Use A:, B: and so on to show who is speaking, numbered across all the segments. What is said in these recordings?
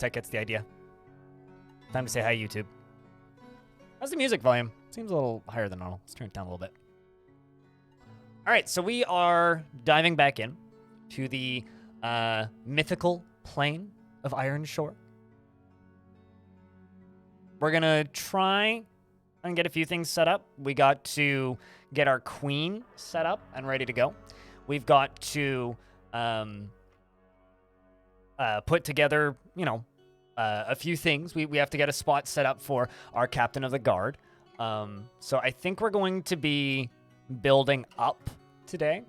A: Tech gets the idea. Time to say hi, YouTube. How's the music volume? Seems a little higher than normal. Let's turn it down a little bit. All right, so we are diving back in to the mythical plane of Ironshore. We're going to try and get a few things set up. We got to get our queen set up and ready to go. We've got to put together, a few things. We have to get a spot set up for our captain of the guard. So I think we're going to be building up today.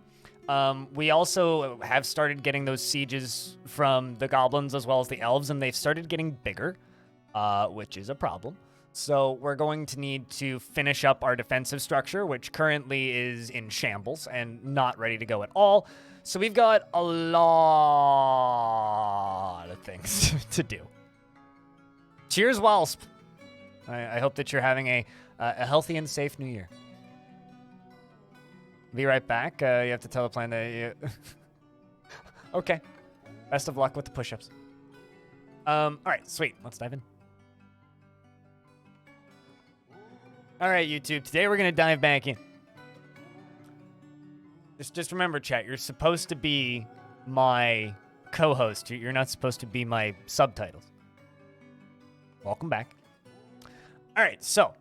A: We also have started getting those sieges from the goblins as well as the elves, and they've started getting bigger, which is a problem. So we're going to need to finish up our defensive structure, which currently is in shambles and not ready to go at all. So we've got a lot of things to do. Cheers, Wasp. I hope that you're having a healthy and safe new year. Be right back. You have to tell the plan that you... Okay. Best of luck with the push-ups. All right, sweet. Let's dive in. All right, YouTube. Today we're going to dive back in. Just remember, chat, you're supposed to be my co-host. You're not supposed to be my subtitles. Welcome back. All right, so,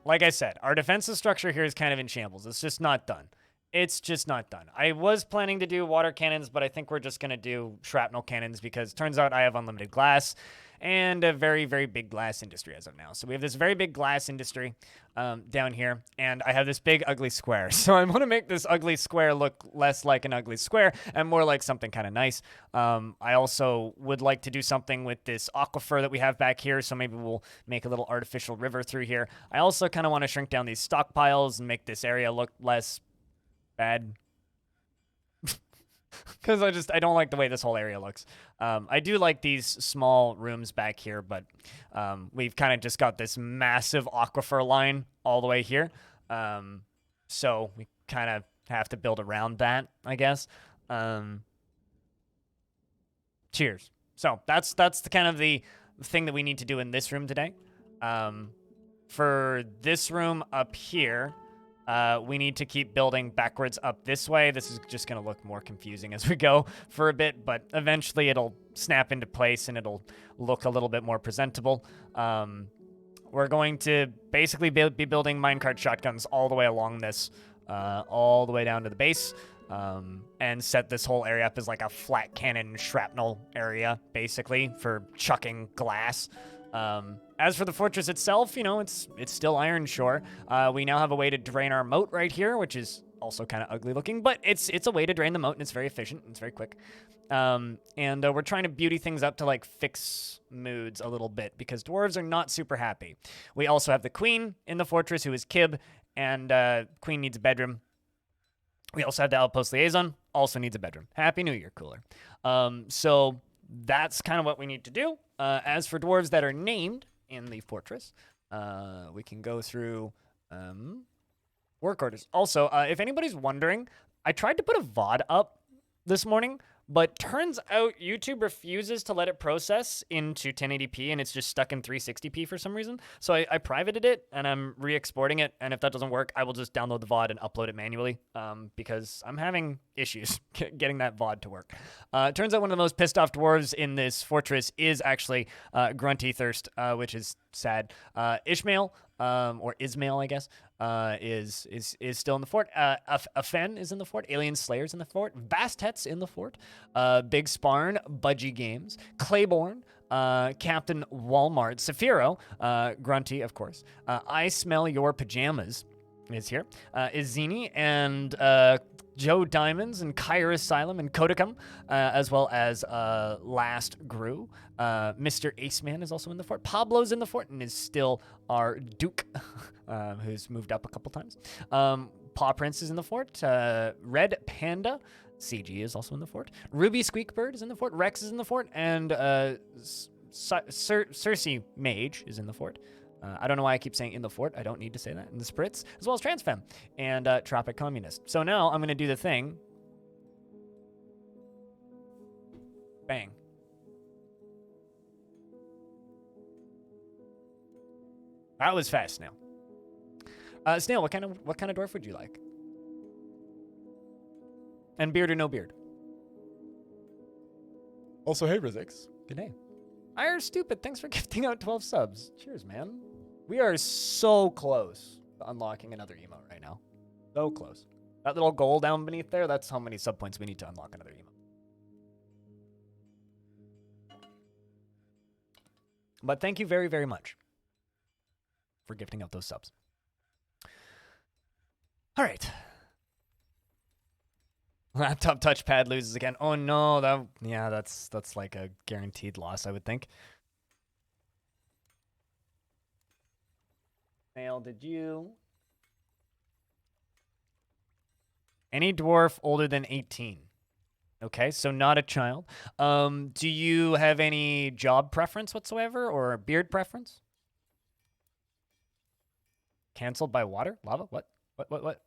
A: like I said, our defensive structure here is kind of in shambles. It's just not done. It's just not done. I was planning to do water cannons, but I think we're just going to do shrapnel cannons because it turns out I have unlimited glass and a very, very big glass industry as of now. So we have this very big glass industry down here, and I have this big ugly square. So I want to make this ugly square look less like an ugly square and more like something kind of nice. I also would like to do something with this aquifer that we have back here, so maybe we'll make a little artificial river through here. I also kind of want to shrink down these stockpiles and make this area look less bad. Because I don't like the way this whole area looks. I do like these small rooms back here, but we've kind of just got this massive aquifer line all the way here. So we kind of have to build around that, I guess. Cheers. So that's the kind of the thing that we need to do in this room today. For this room up here, we need to keep building backwards up this way. This is just going to look more confusing as we go for a bit, but eventually it'll snap into place and it'll look a little bit more presentable. We're going to basically be building minecart shotguns all the way along this, all the way down to the base, and set this whole area up as like a flat cannon shrapnel area, basically, for chucking glass. As for the fortress itself, it's still Ironshore. We now have a way to drain our moat right here, which is also kind of ugly looking, but it's a way to drain the moat, and it's very efficient, and it's very quick. And we're trying to beauty things up to like fix moods a little bit because dwarves are not super happy. We also have the queen in the fortress, who is Kib, and queen needs a bedroom. We also have the outpost liaison, also needs a bedroom. Happy New Year, cooler. So that's kind of what we need to do. As for dwarves that are named in the fortress, we can go through work orders. Also, if anybody's wondering, I tried to put a VOD up this morning, but turns out YouTube refuses to let it process into 1080p, and it's just stuck in 360p for some reason. So I privated it, and I'm re-exporting it, and if that doesn't work, I will just download the VOD and upload it manually, because I'm having issues getting that VOD to work. Turns out one of the most pissed off dwarves in this fortress is actually Grunty Thirst, which is sad. Ishmael, or Ismail, I guess, is still in the fort. Afen is in the fort. Alien Slayer's in the fort. Vastet's in the fort. Big Sparn, Budgie Games, Claiborne, Captain Walmart, Saphiro, Grunty, of course. I Smell Your Pajamas is here. Izini and Joe Diamonds and Kyra Asylum and Kodakam, as well as Last Grew. Mr. Aceman is also in the fort. Pablo's in the fort and is still our Duke, who's moved up a couple times. Paw Prince is in the fort. Red Panda, CG, is also in the fort. Ruby Squeakbird is in the fort. Rex is in the fort. And Cersei Mage is in the fort. I don't know why I keep saying in the fort. I don't need to say that. And the Spritz, as well as Transfem and Tropic Communist. So now I'm going to do the thing. Bang. That was fast, Snail. Snail, what kind of dwarf would you like? And beard or no beard? Also, hey, Rizix. Good day. Ire Stupid, thanks for gifting out 12 subs. Cheers, man. We are so close to unlocking another emote right now. So close. That little goal down beneath there, that's how many sub points we need to unlock another emote. But thank you very, very much for gifting out those subs. All right. Laptop touchpad loses again. Oh no, that's like a guaranteed loss, I would think. Mail, did you? Any dwarf older than 18. Okay, so not a child. Do you have any job preference whatsoever or beard preference? Canceled by water? Lava? What? What?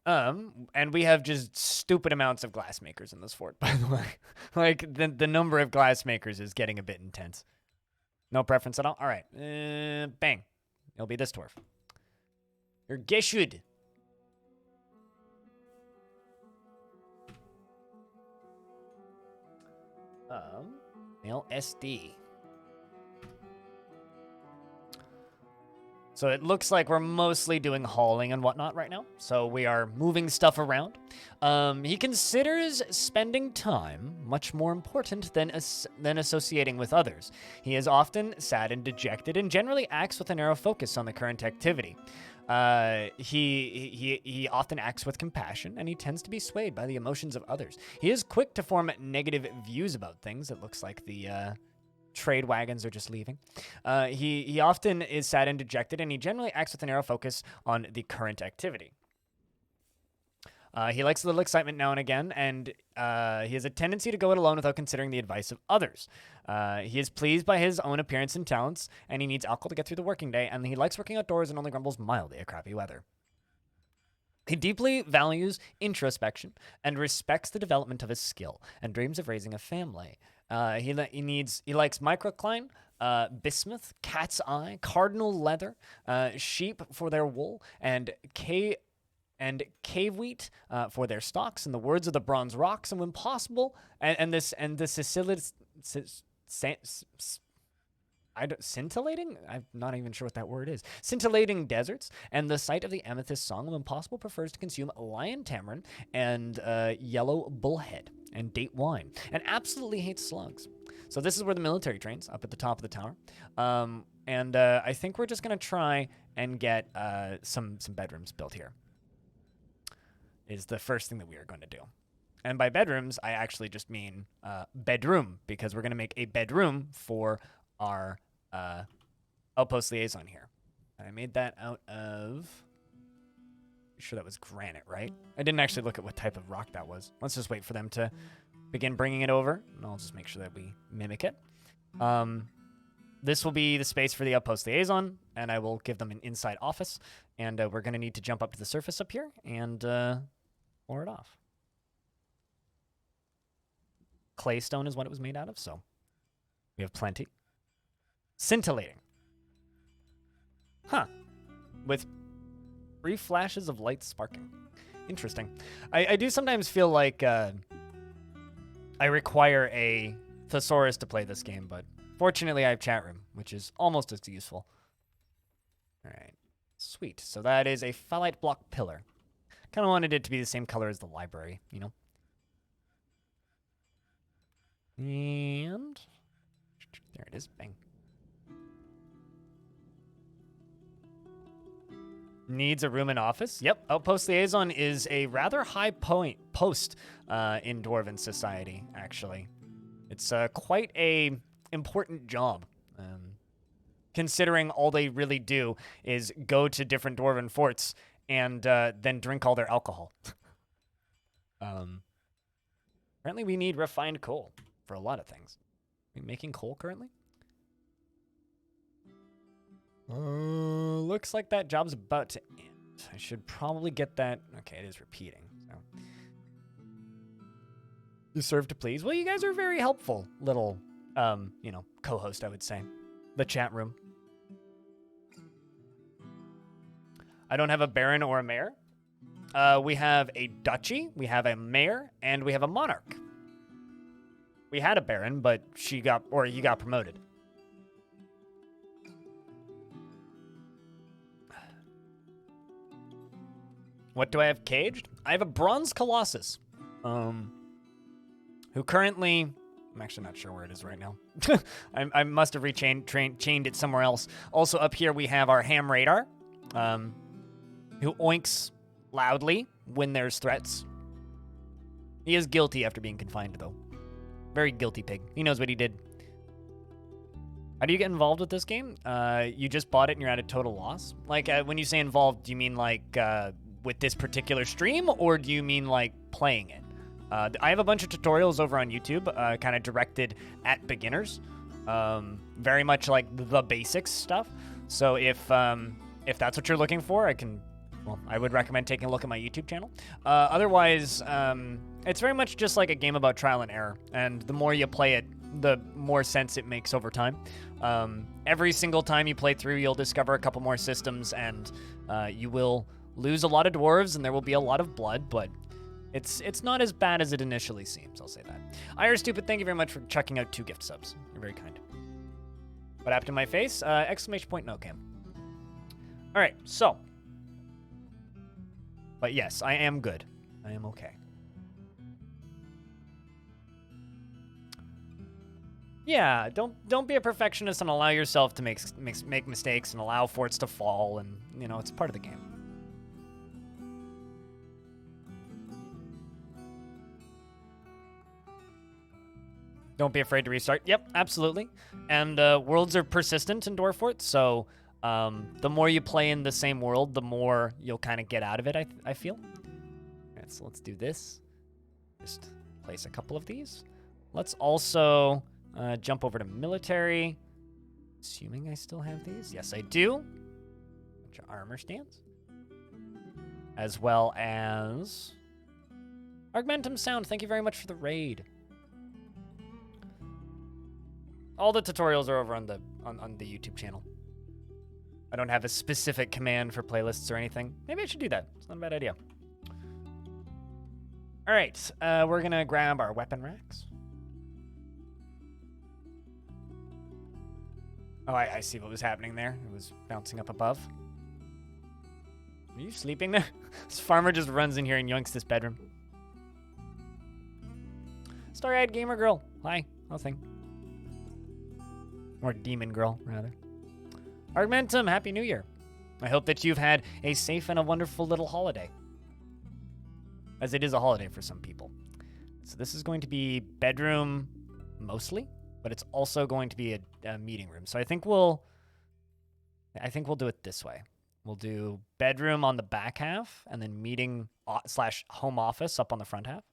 A: And we have just stupid amounts of glass makers in this fort, by the way. Like, the number of glass makers is getting a bit intense. No preference at all? All right. Bang. It'll be this dwarf. You're Geshud. Male SD. So it looks like we're mostly doing hauling and whatnot right now. So we are moving stuff around. He considers spending time much more important than associating with others. He is often sad and dejected and generally acts with a narrow focus on the current activity. He often acts with compassion, and he tends to be swayed by the emotions of others. He is quick to form negative views about things. It looks like the trade wagons are just leaving. He often is sad and dejected, and he generally acts with a narrow focus on the current activity. He likes a little excitement now and again, and he has a tendency to go it alone without considering the advice of others. He is pleased by his own appearance and talents, and he needs alcohol to get through the working day, and he likes working outdoors and only grumbles mildly at crappy weather. He deeply values introspection and respects the development of his skill and dreams of raising a family. He likes microcline, bismuth, cat's eye, cardinal leather, sheep for their wool, and cave wheat for their stalks. In the words of the bronze rocks, and when possible, scintillating? I'm not even sure what that word is. Scintillating deserts, and the sight of the amethyst song, when possible, prefers to consume lion tamarin and yellow bullhead and date wine, and absolutely hates slugs. So this is where the military trains, up at the top of the tower. And I think we're just going to try and get some bedrooms built here, is the first thing that we are going to do. And by bedrooms, I actually just mean bedroom, because we're going to make a bedroom for our outpost liaison here. I made that out of... sure that was granite, right? I didn't actually look at what type of rock that was. Let's just wait for them to begin bringing it over, and I'll just make sure that we mimic it. This will be the space for the outpost liaison, and I will give them an inside office, and we're going to need to jump up to the surface up here and pour it off. Claystone is what it was made out of, so we have plenty. Scintillating. Huh. With 3 flashes of light sparking. Interesting. I do sometimes feel like I require a thesaurus to play this game, but fortunately I have chat room, which is almost as useful. All right. Sweet. So that is a phyllite block pillar. Kind of wanted it to be the same color as the library, you know? And there it is. Bang. Needs a room and office. Yep. Outpost liaison is a rather high post in Dwarven society, actually. It's quite a important job, considering all they really do is go to different Dwarven forts and then drink all their alcohol. Apparently we need refined coal for a lot of things. Are we making coal currently? Looks like that job's about to end. I should probably get that. Okay, it is repeating. So. You serve to please. Well, you guys are very helpful, little, co-host, I would say. the chat room. I don't have a baron or a mayor. We have a duchy, we have a mayor, and we have a monarch. We had a baron, but he got promoted. What do I have caged? I have a bronze colossus, who currently, I'm actually not sure where it is right now. I must have chained it somewhere else. Also up here we have our ham radar, who oinks loudly when there's threats. He is guilty after being confined, though. Very guilty pig. He knows what he did. How do you get involved with this game? You just bought it and you're at a total loss? Like, when you say involved, do you mean, like, with this particular stream, or do you mean, like, playing it? I have a bunch of tutorials over on YouTube, kind of directed at beginners. Very much like the basics stuff. So if that's what you're looking for, I would recommend taking a look at my YouTube channel. Otherwise, it's very much just like a game about trial and error. And the more you play it, the more sense it makes over time. Every single time you play through, you'll discover a couple more systems, and you will lose a lot of dwarves, and there will be a lot of blood, but it's not as bad as it initially seems, I'll say that. Stupid, thank you very much for checking out 2 gift subs. You're very kind. What happened to my face? Exclamation point, no cam. All right, so. But yes, I am good. I am okay. Yeah, don't be a perfectionist and allow yourself to make mistakes and allow forts to fall, and it's part of the game. Don't be afraid to restart. Yep, absolutely. And worlds are persistent in Dwarf Fort, so the more you play in the same world, the more you'll kind of get out of it, I feel. All right, so let's do this. Just place a couple of these. Let's also jump over to military. Assuming I still have these. Yes, I do. Bunch of armor stands. As well as Augmentum Sound. Thank you very much for the raid. All the tutorials are over on the YouTube channel. I don't have a specific command for playlists or anything. Maybe I should do that. It's not a bad idea. All right, we're going to grab our weapon racks. Oh, I see what was happening there. It was bouncing up above. Are you sleeping there? This farmer just runs in here and yoinks this bedroom. Starry-eyed gamer girl. Hi. Nothing. Or demon girl, rather. Augmentum, Happy New Year. I hope that you've had a safe and a wonderful little holiday. As it is a holiday for some people. So this is going to be bedroom mostly, but it's also going to be a meeting room. So I think we'll do it this way. We'll do bedroom on the back half, and then meeting / home office up on the front half.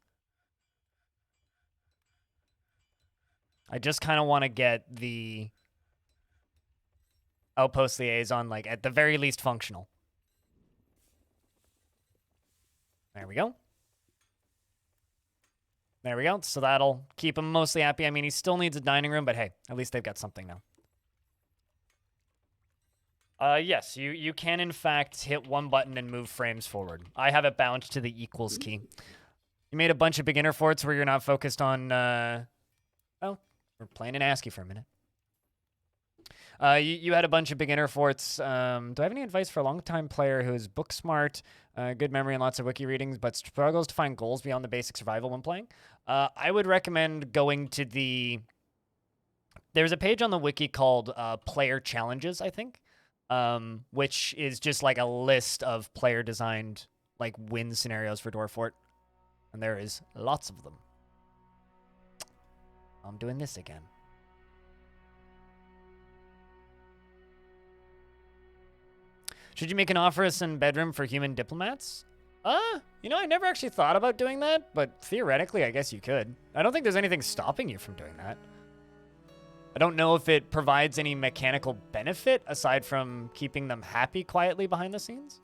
A: I just kind of want to get the outpost liaison, like, at the very least functional. There we go. There we go. So that'll keep him mostly happy. I mean, he still needs a dining room, but hey, at least they've got something now. Yes, you can, in fact, hit one button and move frames forward. I have it bound to the equals key. You made a bunch of beginner forts where you're not focused on... Oh, we're playing in ASCII for a minute. You had a bunch of beginner forts. Do I have any advice for a long-time player who is book smart, good memory, and lots of wiki readings, but struggles to find goals beyond the basic survival when playing? I would recommend going to the... There's a page on the wiki called Player Challenges, I think, which is just like a list of player-designed like win scenarios for Dwarf Fort, and there is lots of them. I'm doing this again. Should you make an office and bedroom for human diplomats? I never actually thought about doing that, but theoretically, I guess you could. I don't think there's anything stopping you from doing that. I don't know if it provides any mechanical benefit aside from keeping them happy quietly behind the scenes.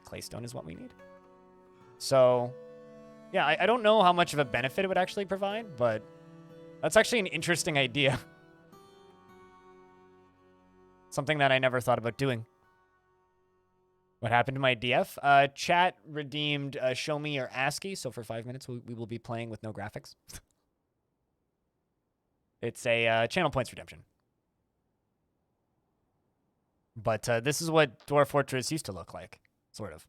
A: Claystone is what we need. So, yeah, I don't know how much of a benefit it would actually provide, but that's actually an interesting idea. Something that I never thought about doing. What happened to my DF? Chat redeemed show me your ASCII, so for 5 minutes we will be playing with no graphics. It's a channel points redemption. But this is what Dwarf Fortress used to look like, sort of.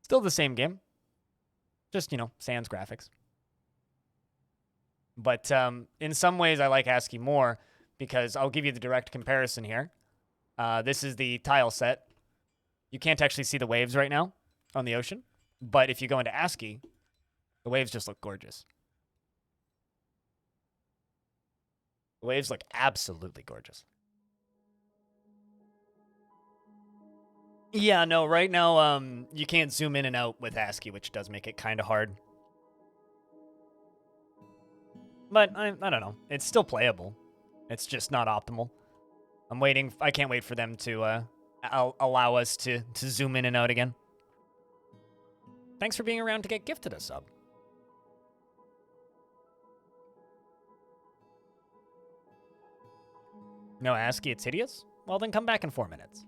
A: Still the same game. Just, you know, sans graphics. But in some ways, I like ASCII more because I'll give you the direct comparison here. This is the tile set. You can't actually see the waves right now on the ocean. But if you go into ASCII, the waves just look gorgeous. The waves look absolutely gorgeous. Yeah, no, right now you can't zoom in and out with ASCII, which does make it kind of hard. But I don't know. It's still playable. It's just not optimal. I'm waiting. I can't wait for them to allow us to zoom in and out again. Thanks for being around to get gifted a sub. No ASCII, it's hideous? Well, then come back in 4 minutes.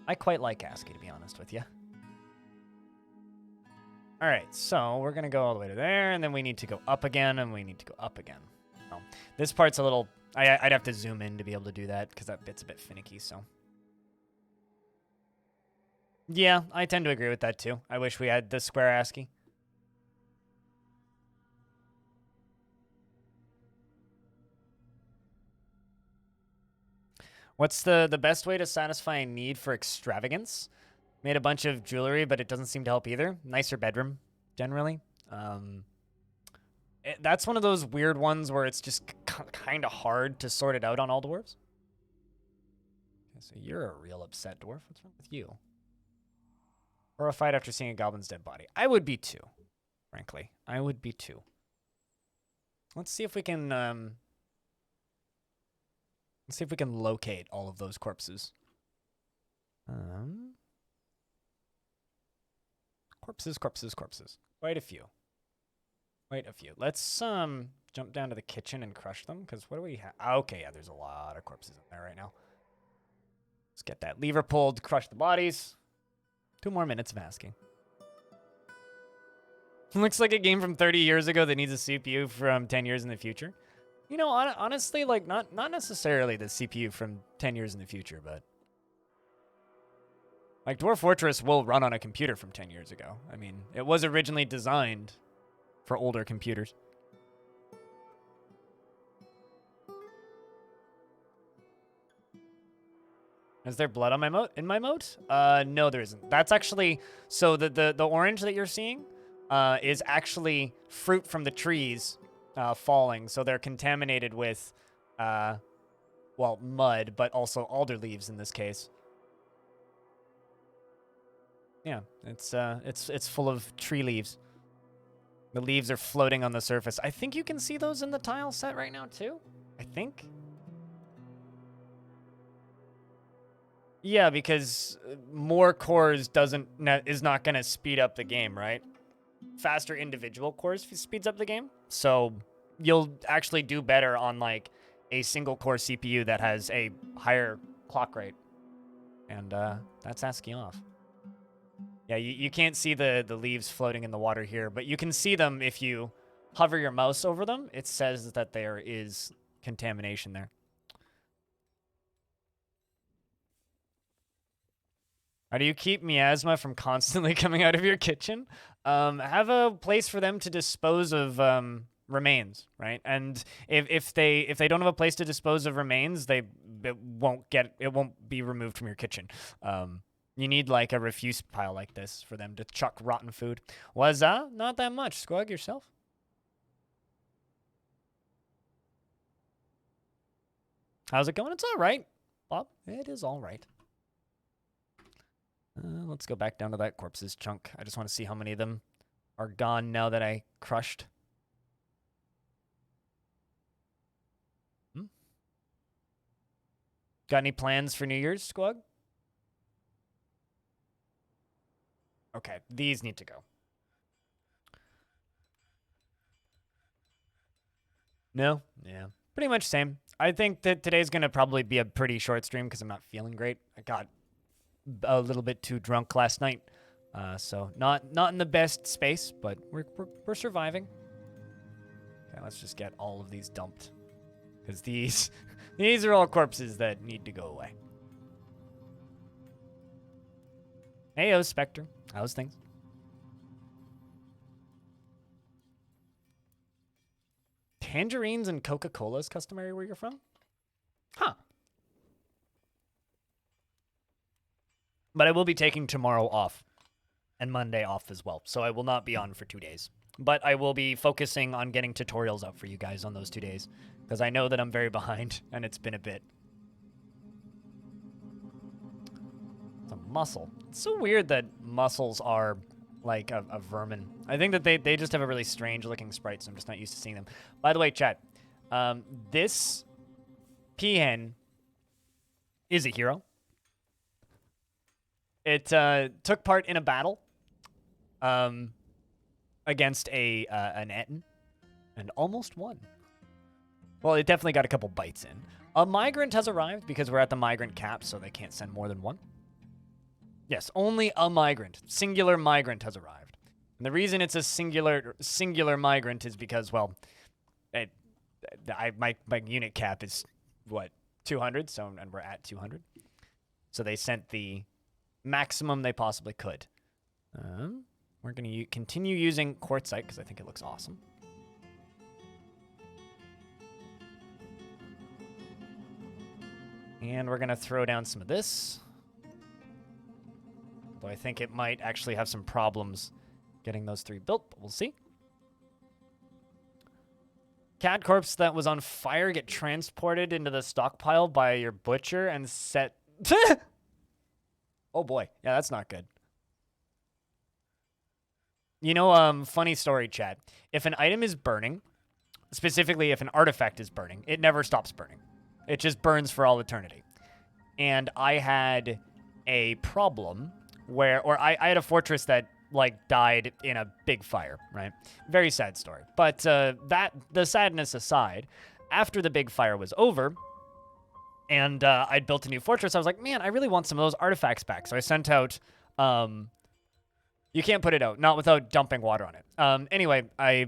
A: I quite like ASCII, to be honest with you. All right, so we're going to go all the way to there, and then we need to go up again, and we need to go up again. Oh, this part's a little... I'd have to zoom in to be able to do that, because that bit's a bit finicky, so... Yeah, I tend to agree with that, too. I wish we had the square ASCII. What's the best way to satisfy a need for extravagance? Made a bunch of jewelry, but it doesn't seem to help either. Nicer bedroom, generally. That's one of those weird ones where it's just kind of hard to sort it out on all dwarves. Okay, so you're a real upset dwarf. What's wrong with you? Horrified after seeing a goblin's dead body. I would be too, frankly. I would be too. Let's see if we can... let's see if we can locate all of those corpses. Corpses. Quite a few. Let's jump down to the kitchen and crush them, because what do we have? Okay, yeah, there's a lot of corpses in there right now. Let's get that lever pulled, crush the bodies. 2 more minutes of asking. Looks like a game from 30 years ago that needs a CPU from 10 years in the future. You know, honestly, like, not necessarily the CPU from 10 years in the future, but... Like, Dwarf Fortress will run on a computer from 10 years ago. I mean, it was originally designed for older computers. Is there blood on my moat? In my moat? No, there isn't. That's actually... So the orange that you're seeing is actually fruit from the trees falling. So they're contaminated with, well, mud, but also alder leaves in this case. Yeah, it's full of tree leaves. The leaves are floating on the surface. I think you can see those in the tile set right now, too. I think. Yeah, because more cores is not going to speed up the game, right? Faster individual cores speeds up the game. So you'll actually do better on, like, a single core CPU that has a higher clock rate. And that's ASCII off. Yeah, you can't see the leaves floating in the water here, but you can see them if you hover your mouse over them. It says that there is contamination there. How do you keep miasma from constantly coming out of your kitchen? Have a place for them to dispose of remains, right? And if they don't have a place to dispose of remains, it won't be removed from your kitchen. You need, like, a refuse pile like this for them to chuck rotten food. Was not that much. Squag yourself. How's it going? It's all right, Bob. It is all right. Let's go back down to that corpses chunk. I just want to see how many of them are gone now that I crushed. Got any plans for New Year's, Squag? Okay, these need to go. No? Yeah. Pretty much same. I think that today's going to probably be a pretty short stream because I'm not feeling great. I got a little bit too drunk last night. So not in the best space, but we're surviving. Okay, let's just get all of these dumped. Because these are all corpses that need to go away. Heyo, Spectre. How's things? Tangerines and Coca-Cola is customary where you're from? Huh. But I will be taking tomorrow off. And Monday off as well. So I will not be on for 2 days. But I will be focusing on getting tutorials out for you guys on those 2 days. Because I know that I'm very behind, and it's been a bit. It's a mussel. It's so weird that mussels are like a vermin. I think that they just have a really strange looking sprite, so I'm just not used to seeing them. By the way, chat, this peahen is a hero. It took part in a battle against an Etten and almost won. Well, it definitely got a couple bites in. A migrant has arrived because we're at the migrant cap, so they can't send more than one. Yes, only a migrant. Singular migrant has arrived. And the reason it's a singular migrant is because, well, my unit cap is, what, 200? So, and we're at 200. So they sent the maximum they possibly could. We're going to continue using quartzite because I think it looks awesome. And we're going to throw down some of this. Though I think it might actually have some problems getting those 3 built, but we'll see. Cat corpse that was on fire get transported into the stockpile by your butcher and set... Oh boy. Yeah, that's not good. You know, funny story, chat. If an item is burning, specifically if an artifact is burning, it never stops burning. It just burns for all eternity. And I had a problem where, I had a fortress that, like, died in a big fire, right? Very sad story. But the sadness aside, after the big fire was over, and I'd built a new fortress, I was like, man, I really want some of those artifacts back. So I sent out, you can't put it out, not without dumping water on it. Anyway, I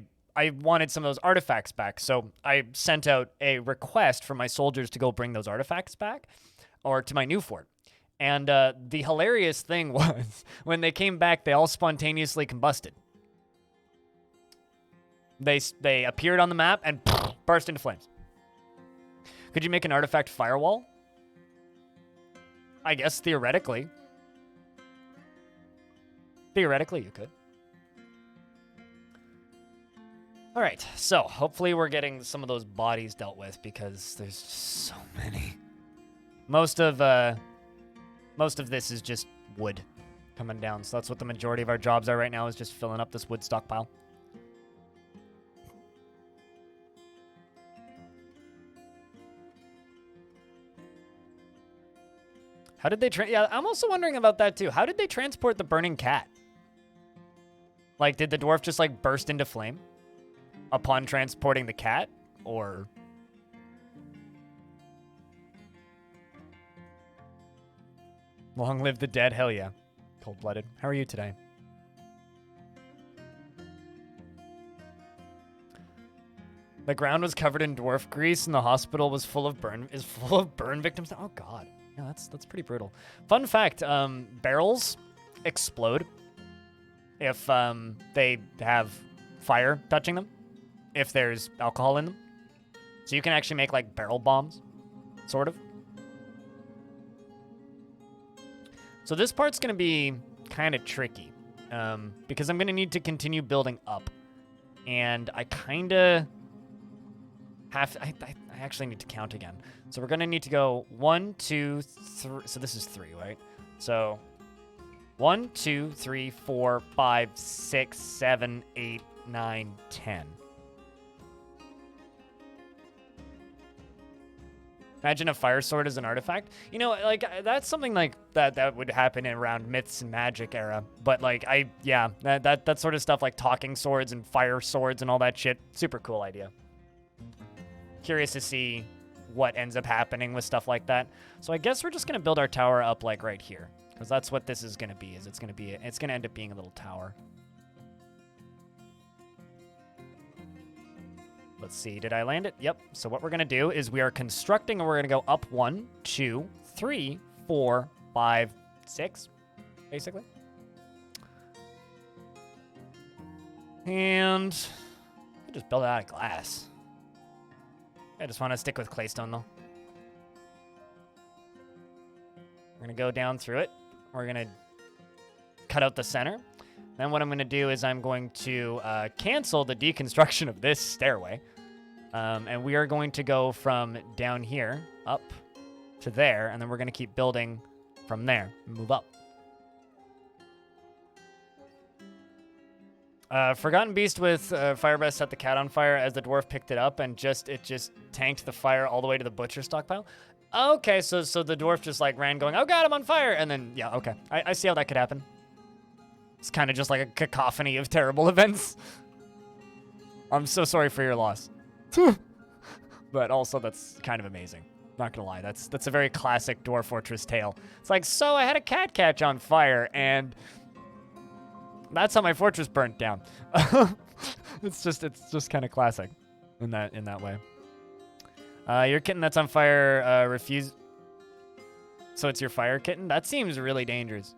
A: wanted some of those artifacts back, so I sent out a request for my soldiers to go bring those artifacts back, or to my new fort. And the hilarious thing was, when they came back, they all spontaneously combusted. They appeared on the map and burst into flames. Could you make an artifact firewall? I guess theoretically. Theoretically, you could. All right, so hopefully we're getting some of those bodies dealt with because there's just so many. Most of this is just wood coming down, so that's what the majority of our jobs are right now, is just filling up this wood stockpile. How did they yeah, I'm also wondering about that too. How did they transport the burning cat? Like, did the dwarf just, like, burst into flame upon transporting the cat? Or... Long live the dead. Hell yeah. Cold-blooded. How are you today? The ground was covered in dwarf grease and the hospital was full of burn victims. Oh god. Yeah, that's pretty brutal. Fun fact, barrels explode if they have fire touching them, if there's alcohol in them. So you can actually make, like, barrel bombs, sort of. So this part's going to be kind of tricky, because I'm going to need to continue building up. And I kind of have... I actually need to count again. So we're going to need to go 1, 2, 3... So this is 3, right? So 1, 2, 3, 4, 5, 6, 7, 8, 9, 10. Imagine a fire sword as an artifact. You know, like, that's something like that would happen in around Myths and Magic era. But, like, yeah, that sort of stuff, like talking swords and fire swords and all that shit. Super cool idea. curious to see what ends up happening with stuff like that. So I guess we're just going to build our tower up like right here, because that's what this is going to be. It's going to end up being a little tower. Let's see. Did I land it? Yep. So what we're going to do is we are constructing, and we're going to go up 1, 2, 3, 4, 5, 6, basically. And I just build it out of glass. I just want to stick with claystone, though. We're going to go down through it. We're going to cut out the center. Then what I'm going to do is I'm going to cancel the deconstruction of this stairway. And we are going to go from down here up to there. And then we're going to keep building from there and move up. Forgotten Beast with Fire Breath set the cat on fire as the dwarf picked it up, and it just tanked the fire all the way to the butcher stockpile. Okay, so the dwarf just like ran going, oh god, I'm on fire, and then, yeah, okay. I see how that could happen. It's kind of just like a cacophony of terrible events. I'm so sorry for your loss. But also, that's kind of amazing. Not gonna lie, that's a very classic Dwarf Fortress tale. It's like, so I had a cat catch on fire, and that's how my fortress burnt down. It's just kind of classic in that way. Your kitten that's on fire refused. So it's your fire kitten? That seems really dangerous.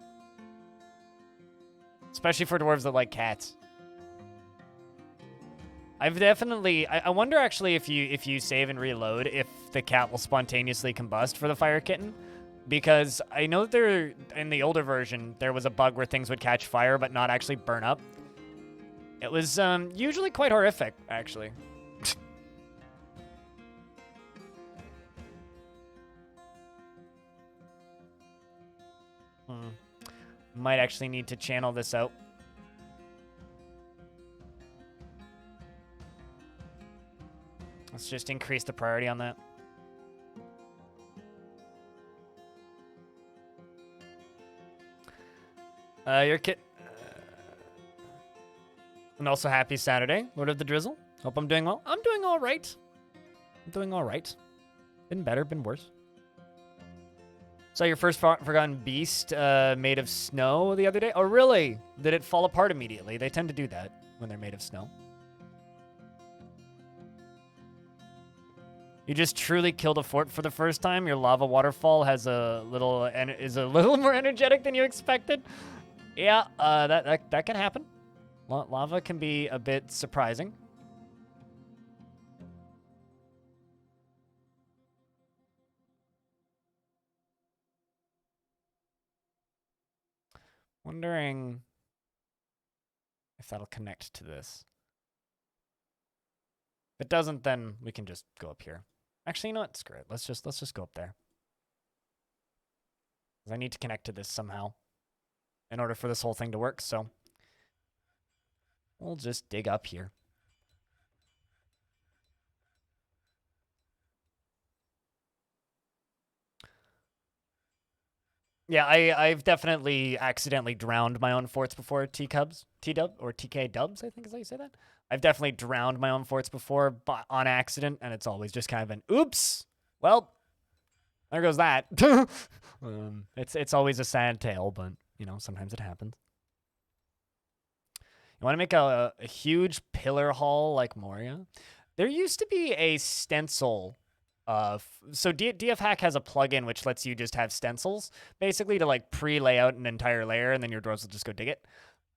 A: Especially for dwarves that like cats. I've definitely... I wonder actually if you save and reload, if the cat will spontaneously combust for the fire kitten. Because I know that in the older version, there was a bug where things would catch fire but not actually burn up. It was usually quite horrific, actually. Might actually need to channel this out. Let's just increase the priority on that. Your kit. And also happy Saturday, Lord of the Drizzle. Hope I'm doing well. I'm doing all right. I'm doing all right. Been better, been worse. Saw your first Forgotten Beast made of snow the other day. Oh, really? Did it fall apart immediately? They tend to do that when they're made of snow. You just truly killed a fort for the first time. Your lava waterfall is a little more energetic than you expected. Yeah, that can happen. Lava can be a bit surprising. Wondering if that'll connect to this. If it doesn't, then we can just go up here. Actually, you know what? Screw it. Let's just go up there. 'Cause I need to connect to this somehow in order for this whole thing to work, so we'll just dig up here. Yeah, I've definitely accidentally drowned my own forts before, T-Cubs. T-Dub, or TK Dubs, I think is how you say that. I've definitely drowned my own forts before, but on accident, and it's always just kind of an, oops, well, there goes that. It's always a sad tale, but, you know, sometimes it happens. You want to make a huge pillar hall like Moria? There used to be a stencil. So DF Hack has a plugin which lets you just have stencils, basically, to like pre-lay out an entire layer, and then your dwarves will just go dig it.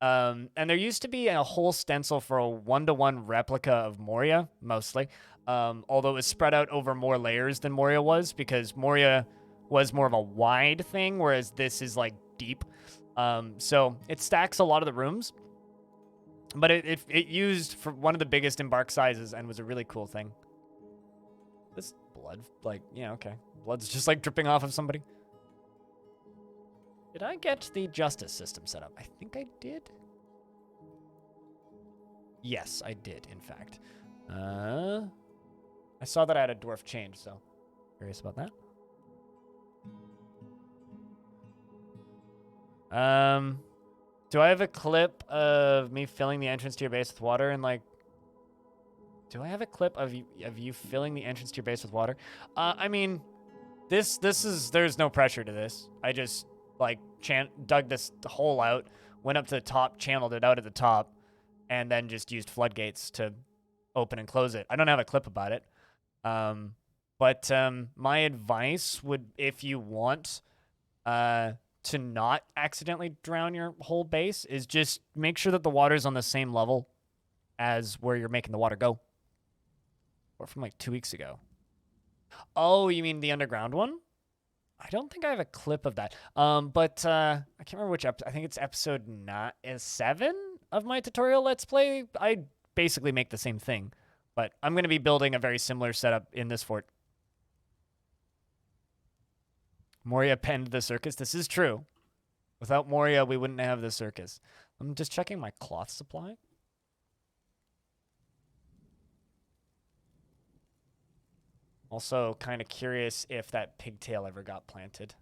A: And there used to be a whole stencil for a 1-to-1 replica of Moria, mostly. Although it was spread out over more layers than Moria was, because Moria was more of a wide thing, whereas this is like deep. So it stacks a lot of the rooms. But it used for one of the biggest embark sizes and was a really cool thing. This blood, like, yeah, okay. Blood's just like dripping off of somebody. Did I get the justice system set up? I think I did. Yes, I did, in fact. I saw that I had a dwarf change, so curious about that. Do I have a clip of me filling the entrance to your base with water and like Do I have a clip of you filling the entrance to your base with water? I mean, there's no pressure to this. I just, like, dug this hole out, went up to the top, channeled it out at the top, and then just used floodgates to open and close it. I don't have a clip about it. But my advice would, if you want to not accidentally drown your whole base, is just make sure that the water's on the same level as where you're making the water go. Or from like 2 weeks ago. Oh, you mean the underground one? I don't think I have a clip of that. But I can't remember which episode. I think it's episode 7 of my tutorial Let's Play. I basically make the same thing. But I'm going to be building a very similar setup in this fort. Moria penned the circus. This is true. Without Moria, we wouldn't have the circus. I'm just checking my cloth supply. Also, kind of curious if that pigtail ever got planted.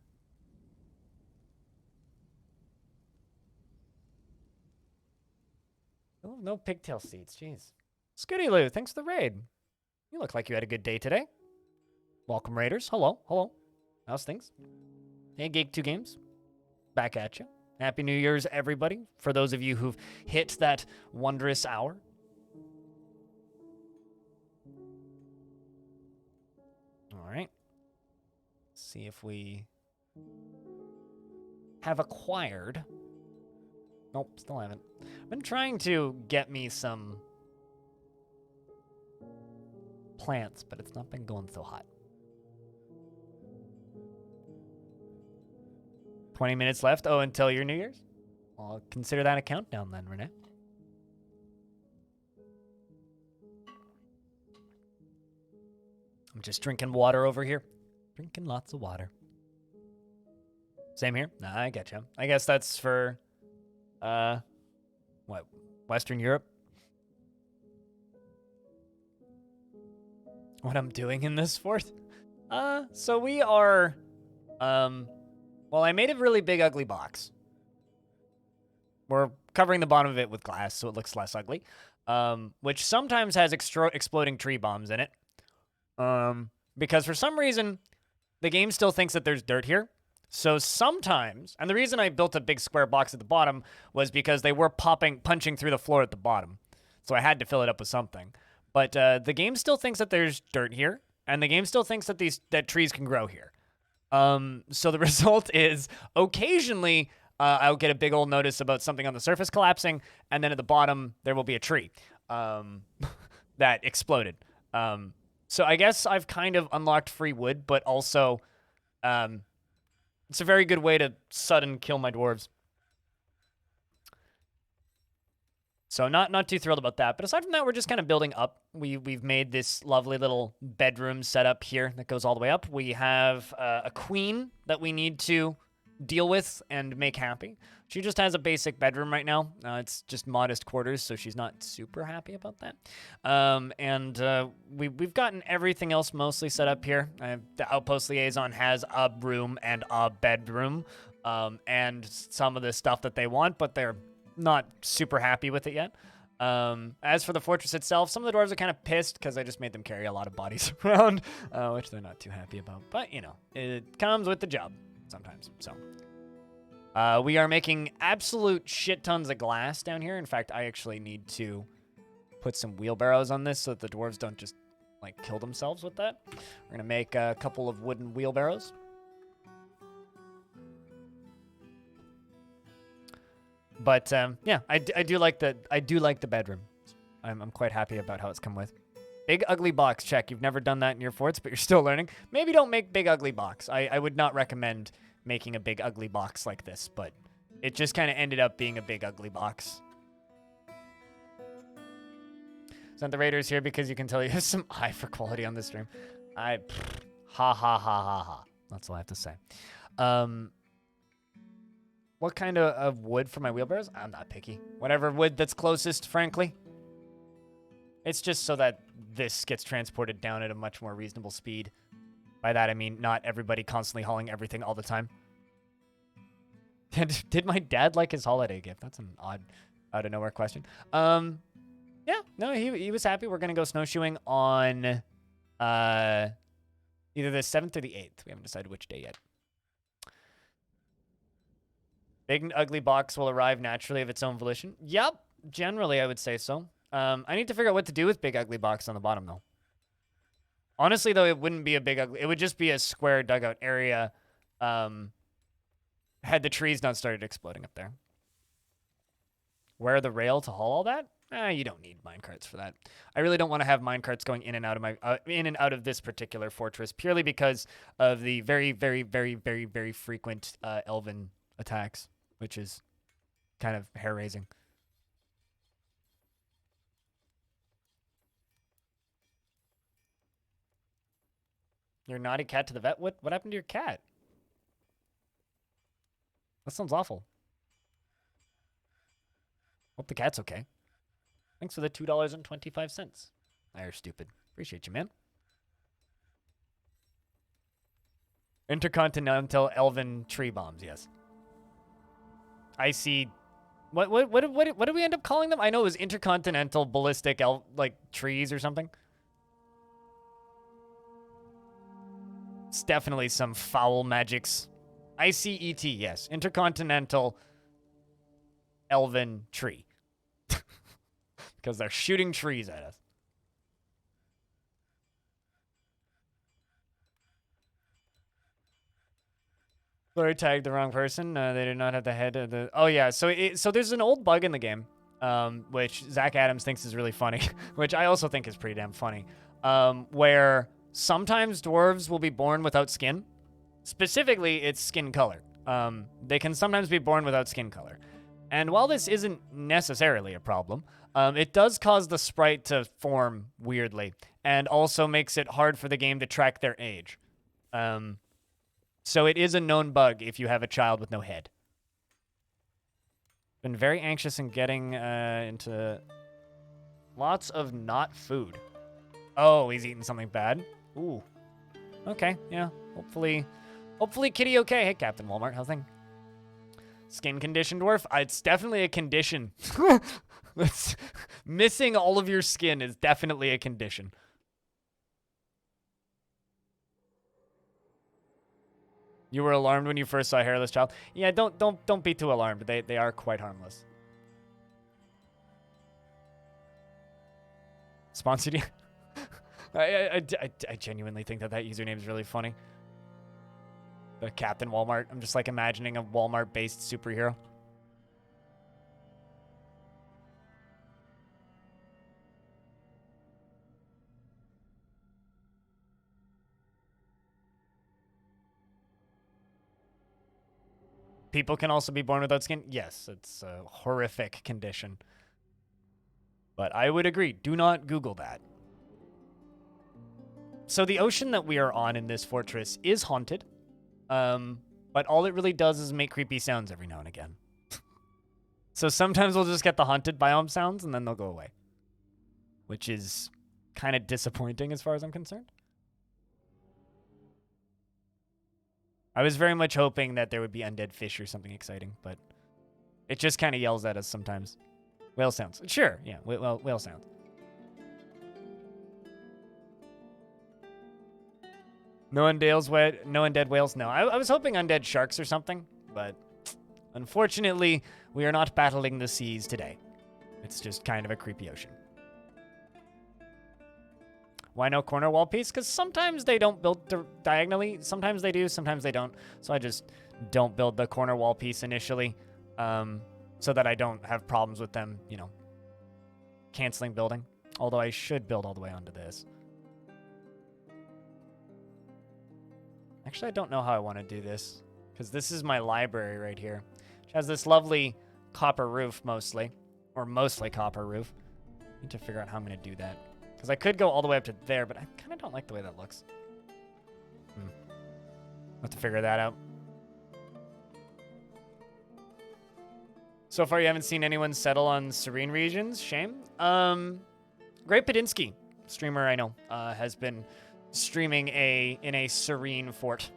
A: Oh, no pigtail seeds, jeez. Scooty Lou, thanks for the raid. You look like you had a good day today. Welcome, Raiders. Hello, hello. How's things? Hey, Geek2 Games. Back at you. Happy New Year's, everybody. For those of you who've hit that wondrous hour. All right. Let's see if we have acquired. Nope, still haven't. I've been trying to get me some plants, but it's not been going so hot. 20 minutes left. Oh, until your New Year's? I'll consider that a countdown then, Renee. I'm just drinking water over here. Drinking lots of water. Same here? Nah, I get you. I guess that's for, what, Western Europe? What I'm doing in this fort? So we are, well, I made a really big, ugly box. We're covering the bottom of it with glass, so it looks less ugly, which sometimes has exploding tree bombs in it. Because for some reason, the game still thinks that there's dirt here. So sometimes, and the reason I built a big square box at the bottom was because they were punching through the floor at the bottom. So I had to fill it up with something. But the game still thinks that there's dirt here, and the game still thinks that that trees can grow here. So the result is occasionally I'll get a big old notice about something on the surface collapsing, and then at the bottom there will be a tree that exploded. So I guess I've kind of unlocked free wood, but also it's a very good way to sudden kill my dwarves. So not too thrilled about that. But aside from that, we're just kind of building up. We've made this lovely little bedroom setup here that goes all the way up. We have a queen that we need to deal with and make happy. She just has a basic bedroom right now. It's just modest quarters, so she's not super happy about that. We've gotten everything else mostly set up here. The Outpost Liaison has a room and a bedroom, and some of the stuff that they want, but they're not super happy with it yet. As for the fortress itself, some of the dwarves are kind of pissed because I just made them carry a lot of bodies around, which they're not too happy about. But, you know, it comes with the job sometimes, so. We are making absolute shit tons of glass down here. In fact, I actually need to put some wheelbarrows on this so that the dwarves don't just, like, kill themselves with that. We're going to make a couple of wooden wheelbarrows. But, yeah, I do like the bedroom. I'm quite happy about how it's come with. Big ugly box, check. You've never done that in your forts, but you're still learning. Maybe don't make big ugly box. I would not recommend making a big ugly box like this, but it just kind of ended up being a big ugly box. Sent the Raiders here because you can tell you have some eye for quality on this stream. Ha ha ha ha ha. That's all I have to say. What kind of wood for my wheelbarrows? I'm not picky. Whatever wood that's closest, frankly. It's just so that this gets transported down at a much more reasonable speed. By that, I mean not everybody constantly hauling everything all the time. Did my dad like his holiday gift? That's an odd, out of nowhere question. Yeah, Yeah, no, he was happy. We're going to go snowshoeing on either the 7th or the 8th. We haven't decided which day yet. Big and ugly box will arrive naturally of its own volition. Yep, generally I would say so. I need to figure out what to do with big ugly box on the bottom, though. Honestly, though, it wouldn't be a big ugly. It would just be a square dugout area had the trees not started exploding up there. Where the rail to haul all that? You don't need minecarts for that. I really don't want to have minecarts going in and out of my in and out of this particular fortress purely because of the very, very, very, very, very frequent elven attacks, which is kind of hair-raising. Your naughty cat to the vet? What happened to your cat? That sounds awful. Hope the cat's okay. Thanks for the $2.25. You're stupid. Appreciate you, man. Intercontinental elven tree bombs, yes. I see. What did we end up calling them? I know it was intercontinental ballistic like trees or something. It's definitely some foul magics. ICET, yes. Intercontinental elven tree. Because they're shooting trees at us. Sorry, tagged the wrong person. They did not have the head of the... Oh, yeah. So there's an old bug in the game, which Zach Adams thinks is really funny, which I also think is pretty damn funny, where sometimes dwarves will be born without skin. Specifically, it's skin color. They can sometimes be born without skin color. And while this isn't necessarily a problem, it does cause the sprite to form weirdly, and also makes it hard for the game to track their age. So it is a known bug if you have a child with no head. Been very anxious in getting into lots of not food. Oh, he's eating something bad. Ooh. Okay, yeah. Hopefully kitty okay. Hey, Captain Walmart, how's things? Skin condition, dwarf? It's definitely a condition. Missing all of your skin is definitely a condition. You were alarmed when you first saw a hairless child? Yeah, don't be too alarmed. They are quite harmless. Sponsored you? I genuinely think that username is really funny. The Captain Walmart. I'm just like imagining a Walmart-based superhero. People can also be born without skin? Yes, it's a horrific condition. But I would agree, do not Google that. So the ocean that we are on in this fortress is haunted. But all it really does is make creepy sounds every now and again. So sometimes we'll just get the haunted biome sounds and then they'll go away. Which is kind of disappointing as far as I'm concerned. I was very much hoping that there would be undead fish or something exciting, but it just kind of yells at us sometimes. Whale sounds. Sure, yeah, whale sounds. No undead whales? No. I was hoping undead sharks or something, but unfortunately, we are not battling the seas today. It's just kind of a creepy ocean. Why no corner wall piece? Because sometimes they don't build diagonally. Sometimes they do, sometimes they don't. So I just don't build the corner wall piece initially, so that I don't have problems with them, you know, canceling building. Although I should build all the way onto this. Actually, I don't know how I want to do this, because this is my library right here. It has this lovely copper roof, mostly. Or mostly copper roof. I need to figure out how I'm going to do that. Because I could go all the way up to there, but I kind of don't like the way that looks. I'll have to figure that out. So far, you haven't seen anyone settle on serene regions? Shame. Great Padinsky, streamer I know, has been streaming in a serene fort,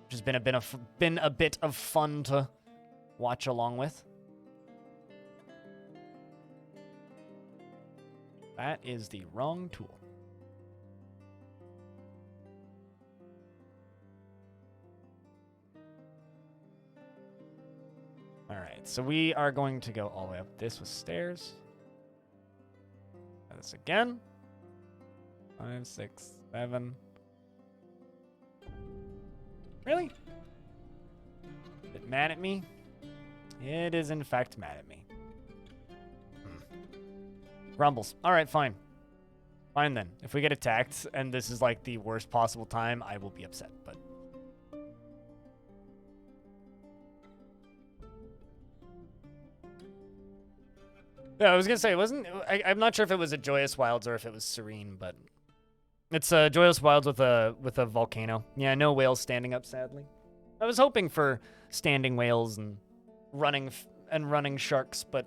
A: which has been a bit of fun to watch along with. That is the wrong tool. All right, so we are going to go all the way up this with stairs. Try this again. 5, 6, 7. Really? Is it mad at me? It is, in fact, mad at me. Grumbles. All right, fine. Fine then. If we get attacked and this is like the worst possible time, I will be upset, but... Yeah, I was gonna say, I'm not sure if it was a Joyous Wilds or if it was Serene, but it's a Joyous Wilds with a volcano. Yeah, no whales standing up, sadly. I was hoping for standing whales and running sharks, but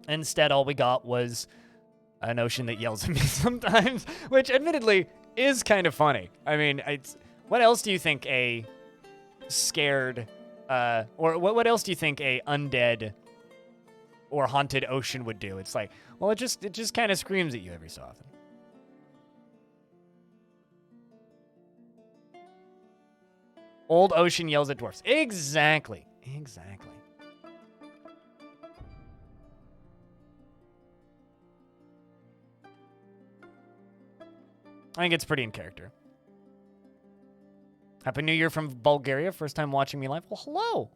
A: instead all we got was an ocean that yells at me sometimes, which admittedly is kind of funny. I mean, what else do you think a scared, or what else do you think a undead or haunted ocean would do? It's like, well, it just kind of screams at you every so often. Old ocean yells at dwarfs. Exactly. Exactly. I think it's pretty in character. Happy New Year from Bulgaria. First time watching me live. Well, hello.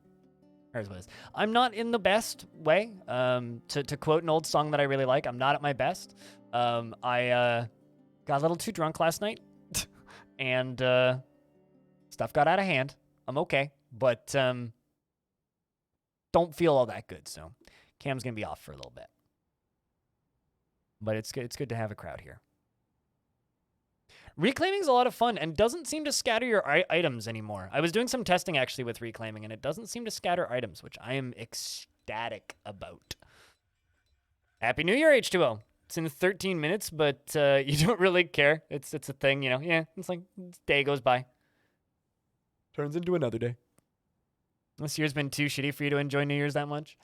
A: There's what it is. I'm not in the best way. To quote an old song that I really like, I'm not at my best. I got a little too drunk last night, and stuff got out of hand. I'm okay, but don't feel all that good. So Cam's gonna be off for a little bit, but it's good. It's good to have a crowd here. Reclaiming is a lot of fun and doesn't seem to scatter your items anymore. I was doing some testing actually with reclaiming, and it doesn't seem to scatter items, which I am ecstatic about. Happy New Year, H2O. It's in 13 minutes, but you don't really care. It's a thing, you know. Yeah, it's like day goes by. Turns into another day. This year's been too shitty for you to enjoy New Year's that much?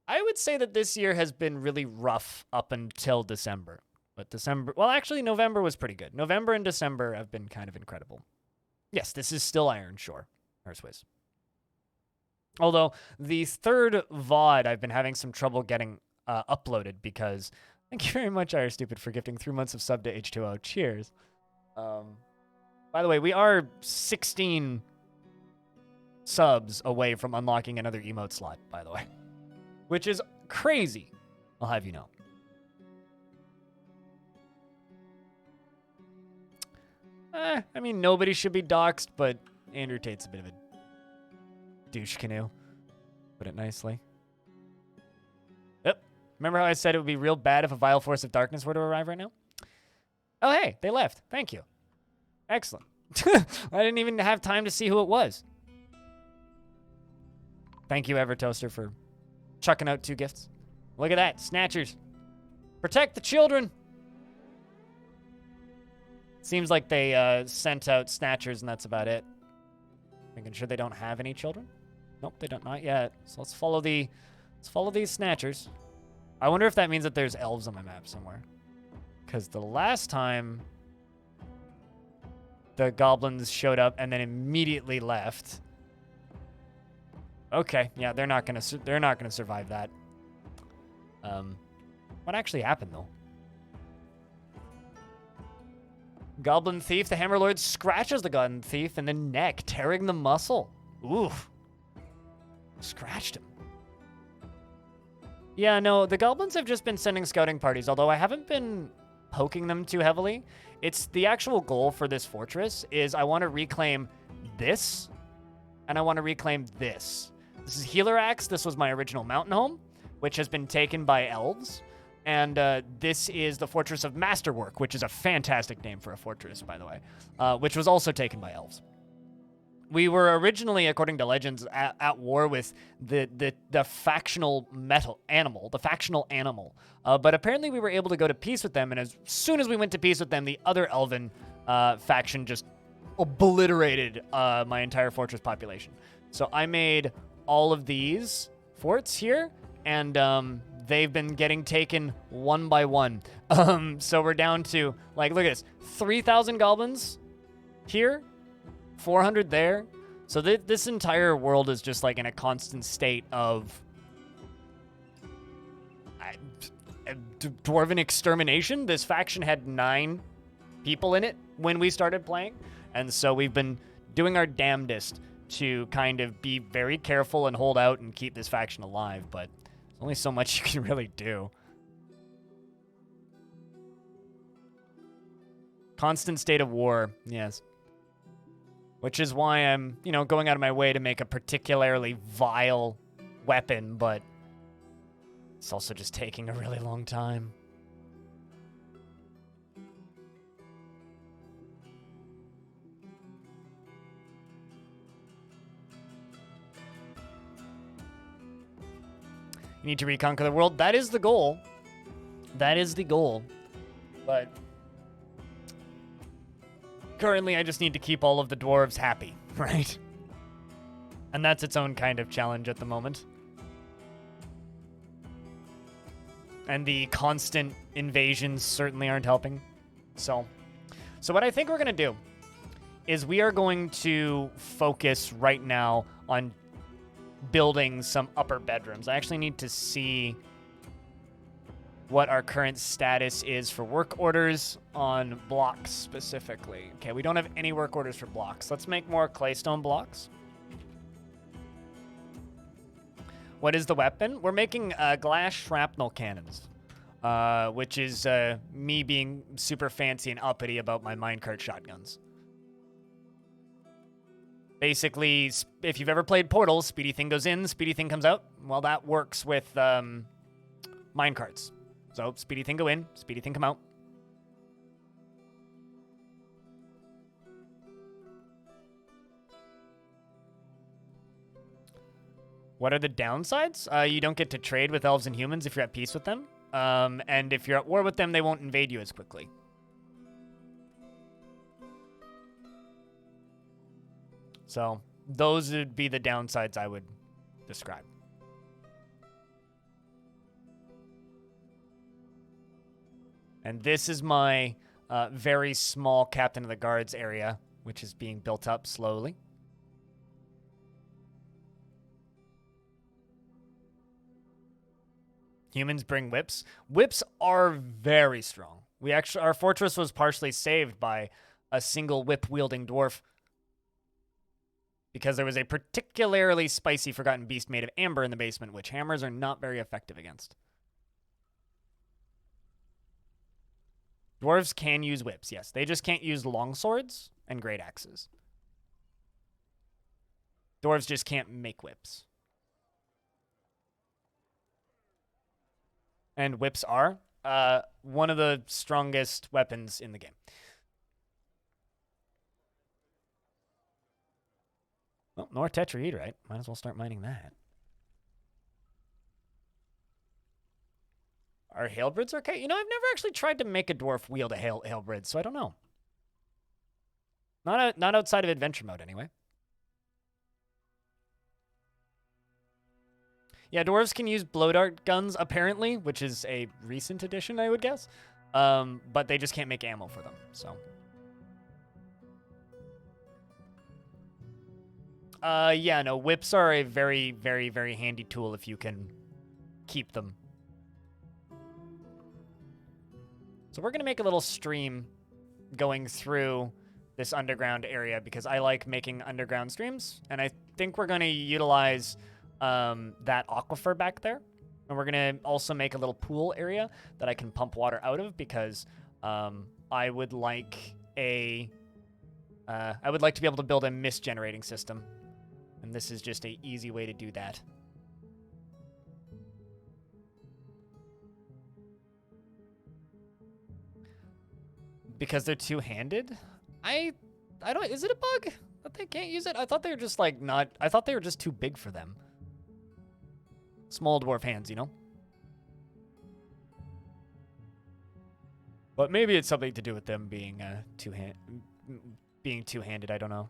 A: I would say that this year has been really rough up until December. But December, well, actually, November was pretty good. November and December have been kind of incredible. Yes, this is still Ironshore. Or Swizz. Although, the third VOD, I've been having some trouble getting uploaded because... Thank you very much, IRStupid, for gifting 3 months of sub to H2O. Cheers. By the way, we are 16 subs away from unlocking another emote slot, by the way. Which is crazy, I'll have you know. I mean, nobody should be doxxed, but Andrew Tate's a bit of a douche canoe. Put it nicely. Yep. Remember how I said it would be real bad if a vile force of darkness were to arrive right now? Oh, hey, they left. Thank you. Excellent. I didn't even have time to see who it was. Thank you, Evertoaster, for chucking out 2 gifts. Look at that. Snatchers. Protect the children. Seems like they sent out Snatchers, and that's about it. Making sure they don't have any children. Nope, they don't. Not yet. So let's follow these Snatchers. I wonder if that means that there's elves on my map somewhere. Because the last time the goblins showed up and then immediately left. Okay, yeah, they're not gonna survive that. What actually happened though? Goblin Thief, the Hammerlord scratches the Goblin Thief in the neck, tearing the muscle. Oof. Scratched him. Yeah, no, the goblins have just been sending scouting parties, although I haven't been poking them too heavily. It's the actual goal for this fortress is I want to reclaim this, and I want to reclaim this. This is Healer Axe. This was my original mountain home, which has been taken by elves. And this is the Fortress of Masterwork, which is a fantastic name for a fortress, by the way, which was also taken by elves. We were originally, according to legends, at war with the factional animal. But apparently we were able to go to peace with them, and as soon as we went to peace with them, the other elven faction just obliterated my entire fortress population. So I made all of these forts here, and they've been getting taken one by one. So we're down to, like, look at this. 3,000 goblins here, 400 there. So this entire world is just, like, in a constant state of dwarven extermination. This faction had 9 people in it when we started playing. And so we've been doing our damnedest to kind of be very careful and hold out and keep this faction alive. But there's only so much you can really do. Constant state of war, yes. Which is why I'm, you know, going out of my way to make a particularly vile weapon, but it's also just taking a really long time. You need to reconquer the world. That is the goal. That is the goal. But currently, I just need to keep all of the dwarves happy, right? And that's its own kind of challenge at the moment. And the constant invasions certainly aren't helping. So what I think we're going to do is we are going to focus right now on building some upper bedrooms. I actually need to see what our current status is for work orders on blocks specifically. Okay, we don't have any work orders for blocks. Let's make more claystone blocks. What is the weapon? We're making glass shrapnel cannons, which is me being super fancy and uppity about my minecart shotguns. Basically, if you've ever played Portal, speedy thing goes in, speedy thing comes out. Well, that works with minecarts. So, speedy thing go in, speedy thing come out. What are the downsides? You don't get to trade with elves and humans if you're at peace with them. And if you're at war with them, they won't invade you as quickly. So, those would be the downsides I would describe. And this is my very small Captain of the Guards area, which is being built up slowly. Humans bring whips. Whips are very strong. Our fortress was partially saved by a single whip-wielding dwarf because there was a particularly spicy forgotten beast made of amber in the basement, which hammers are not very effective against. Dwarves can use whips, yes. They just can't use long swords and great axes. Dwarves just can't make whips. And whips are one of the strongest weapons in the game. Well, more tetrahedrite. Might as well start mining that. Are halberds okay? You know, I've never actually tried to make a dwarf wield a halberd, so I don't know. Not outside of adventure mode, anyway. Yeah, dwarves can use blow dart guns, apparently, which is a recent addition, I would guess. But they just can't make ammo for them, so. Yeah, no, whips are a very, very, very handy tool if you can keep them. So we're going to make a little stream going through this underground area because I like making underground streams. And I think we're going to utilize that aquifer back there. And we're going to also make a little pool area that I can pump water out of because I would like to be able to build a mist generating system. And this is just an easy way to do that. Because they're two-handed? I don't, is it a bug that they can't use it? I thought they were just like I thought they were just too big for them. Small dwarf hands, you know? But maybe it's something to do with them being two-handed, I don't know.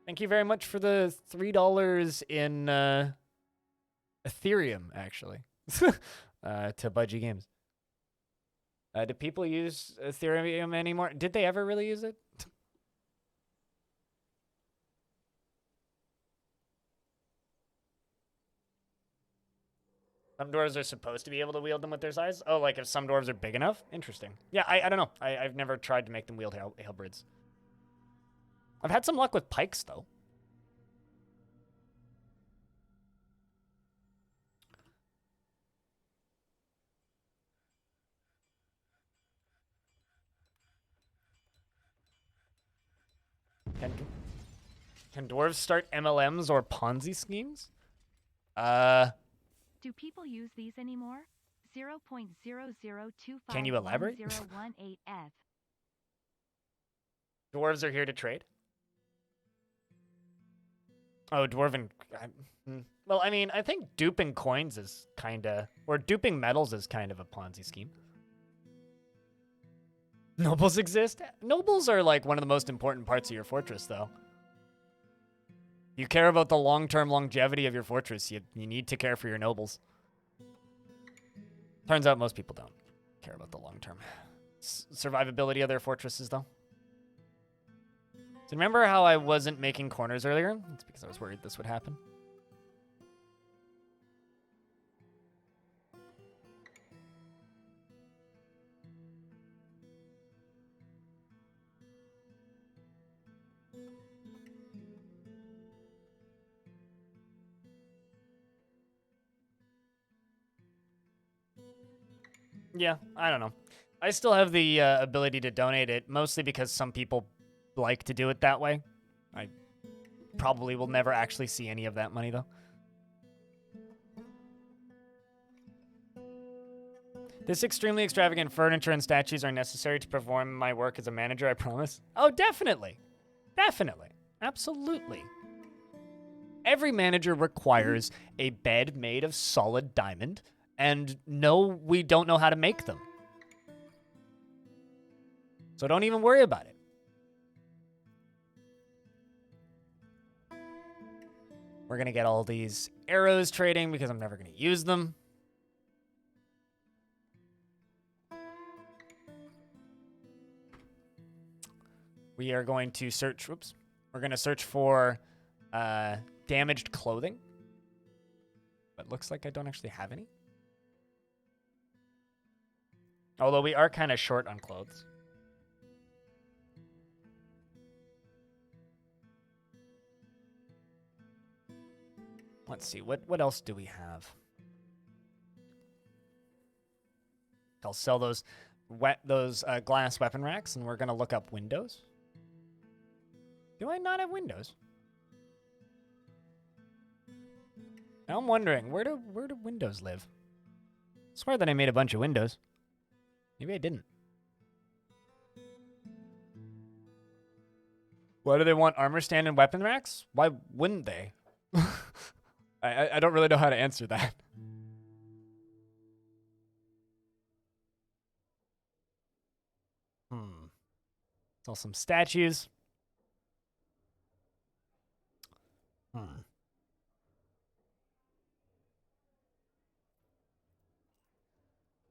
A: Thank you very much for the $3 in Ethereum, actually. to Budgie Games. Do people use Ethereum anymore? Did they ever really use it? Some dwarves are supposed to be able to wield them with their size. Oh, like if some dwarves are big enough? Interesting. Yeah, I don't know. I've never tried to make them wield halberds. I've had some luck with pikes, though. Can dwarves start MLMs or Ponzi schemes?
B: Do people use these anymore? 0.00251018F.
A: Can you elaborate? Dwarves are here to trade. Oh, dwarven. Well, I mean, I think duping coins is kind of, or duping metals is kind of a Ponzi scheme. Nobles exist? Nobles are like one of the most important parts of your fortress, though. You care about the long-term longevity of your fortress. You need to care for your nobles. Turns out most people don't care about the long-term survivability of their fortresses, though. So remember how I wasn't making corners earlier? It's because I was worried this would happen. Yeah, I don't know. I still have the ability to donate it, mostly because some people like to do it that way. I probably will never actually see any of that money, though. This extremely extravagant furniture and statues are necessary to perform my work as a manager, I promise. Oh, definitely. Definitely. Absolutely. Every manager requires a bed made of solid diamond, and no, we don't know how to make them. So don't even worry about it. We're going to get all these arrows trading because I'm never going to use them. We are going to search, whoops. We're going to search for damaged clothing. But looks like I don't actually have any. Although we are kind of short on clothes. Let's see, what else do we have? I'll sell those glass weapon racks, and we're gonna look up windows. Do I not have windows? Now I'm wondering, where do windows live? I swear that I made a bunch of windows. Maybe I didn't. Why do they want armor stand and weapon racks? Why wouldn't they? I don't really know how to answer that. Sell some statues.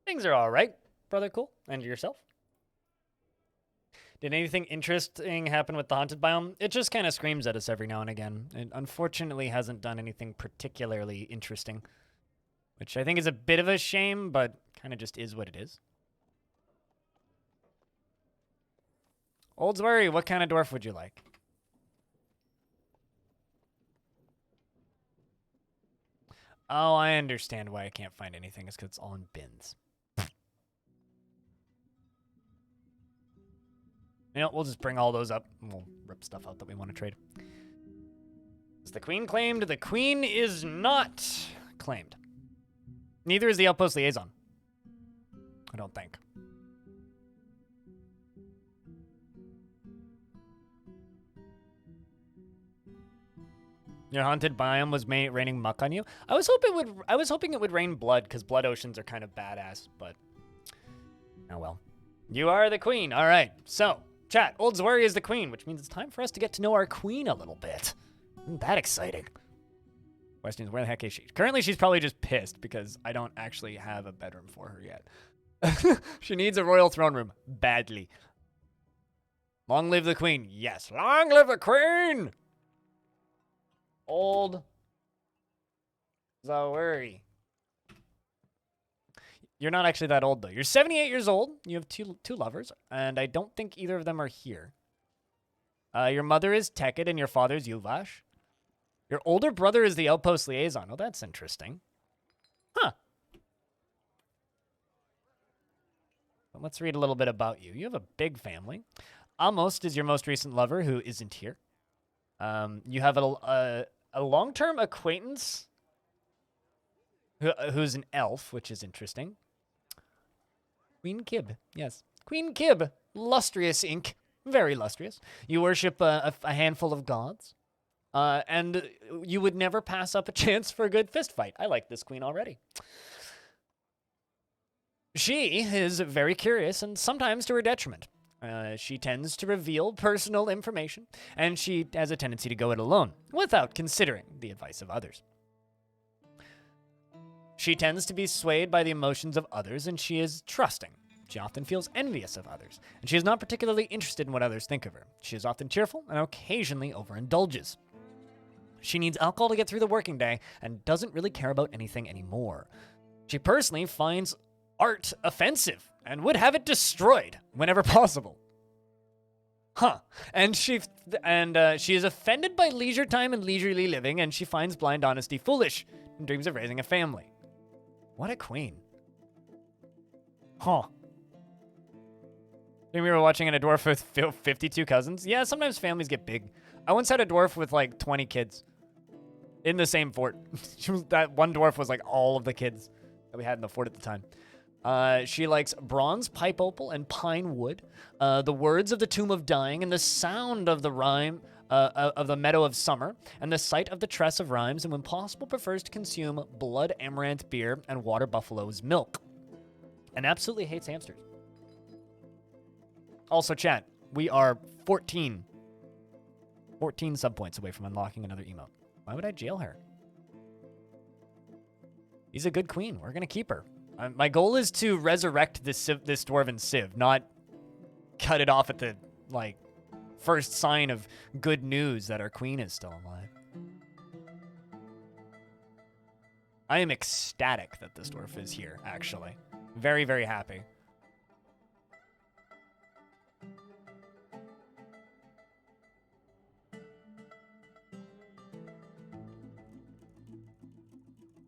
A: Things are all right, brother. Cool. And yourself? Did anything interesting happen with the haunted biome? It just kind of screams at us every now and again. It unfortunately hasn't done anything particularly interesting, which I think is a bit of a shame, but kind of just is what it is. Oldsbury, what kind of dwarf would you like? Oh, I understand why I can't find anything. It's because it's all in bins. You know, we'll just bring all those up, and we'll rip stuff out that we want to trade. Is the queen claimed? The queen is not claimed. Neither is the outpost liaison. I don't think. Your haunted biome was raining muck on you. I was hoping it would rain blood, because blood oceans are kind of badass. But oh well. You are the queen. All right. So chat. Oldsbury is the queen, which means it's time for us to get to know our queen a little bit. Isn't that exciting? Question is, where the heck is she? Currently, she's probably just pissed because I don't actually have a bedroom for her yet. She needs a royal throne room badly. Long live the queen. Yes, long live the queen. Old Zawari. You're not actually that old, though. You're 78 years old. You have two lovers, and I don't think either of them are here. Your mother is Tekid, and your father is Yulvash. Your older brother is the outpost liaison. Oh, that's interesting. Huh. Well, let's read a little bit about you. You have a big family. Almost is your most recent lover, who isn't here. You have a long-term acquaintance who's an elf, which is interesting. Queen Kib, yes. Queen Kib, lustrous ink, very lustrous. You worship a handful of gods, and you would never pass up a chance for a good fist fight. I like this queen already. She is very curious, and sometimes to her detriment. She tends to reveal personal information, and she has a tendency to go it alone, without considering the advice of others. She tends to be swayed by the emotions of others, and she is trusting. She often feels envious of others, and she is not particularly interested in what others think of her. She is often cheerful and occasionally overindulges. She needs alcohol to get through the working day and doesn't really care about anything anymore. She personally finds art offensive and would have it destroyed whenever possible. Huh. And she is offended by leisure time and leisurely living, and she finds blind honesty foolish and dreams of raising a family. What a queen. Huh. Think we were watching a dwarf with 52 cousins? Yeah, sometimes families get big. I once had a dwarf with like 20 kids in the same fort. That one dwarf was like all of the kids that we had in the fort at the time. She likes bronze, pipe opal, and pine wood, the words of the Tomb of Dying, and the sound of the rhyme of the Meadow of Summer, and the sight of the Tress of Rhymes, and when possible prefers to consume blood amaranth beer and water buffalo's milk, and absolutely hates hamsters. Also, chat, we are 14 subpoints away from unlocking another emote. Why would I jail her? She's a good queen. We're going to keep her. My goal is to resurrect this dwarven civ, not cut it off at the, like, first sign of good news that our queen is still alive. I am ecstatic that this dwarf is here, actually. Very, very happy.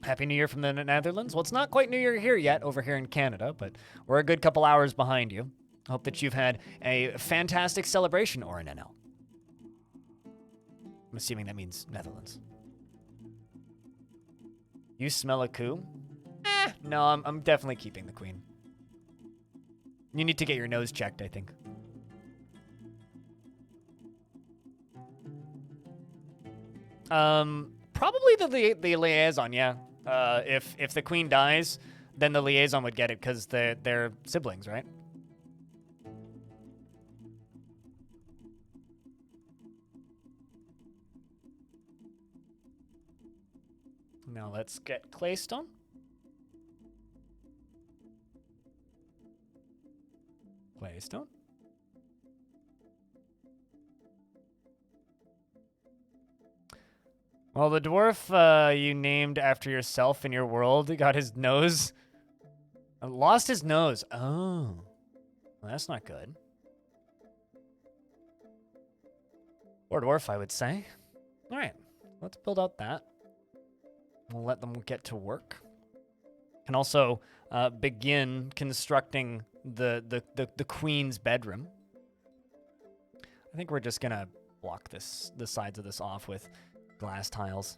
A: Happy New Year from the Netherlands. Well, it's not quite New Year here yet over here in Canada, but we're a good couple hours behind you. Hope that you've had a fantastic celebration, Orin-NL. I'm assuming that means Netherlands. You smell a coup? No, I'm definitely keeping the queen. You need to get your nose checked, I think. Probably the liaison, yeah. If the queen dies, then the liaison would get it because they're siblings, right? Now let's get claystone. Claystone. Well, the dwarf you named after yourself in your world got his nose... lost his nose. Oh. Well, that's not good. Or dwarf, I would say. All right. Let's build out that. We'll let them get to work. Can also begin constructing the queen's bedroom. I think we're just going to block the sides of this off with glass tiles.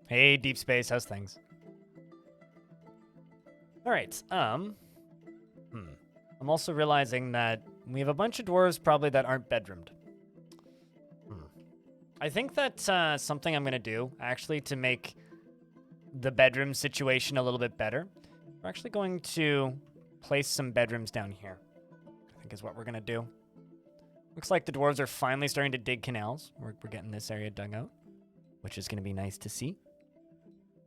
A: Hey, Deep Space, how's things? All right, I'm also realizing that we have a bunch of dwarves probably that aren't bedroomed. I think that's something I'm going to do, actually, to make the bedroom situation a little bit better, We're actually going to place some bedrooms down here, I think is what we're going to do. Looks like the dwarves are finally starting to dig canals. We're getting this area dug out, which is going to be nice to see.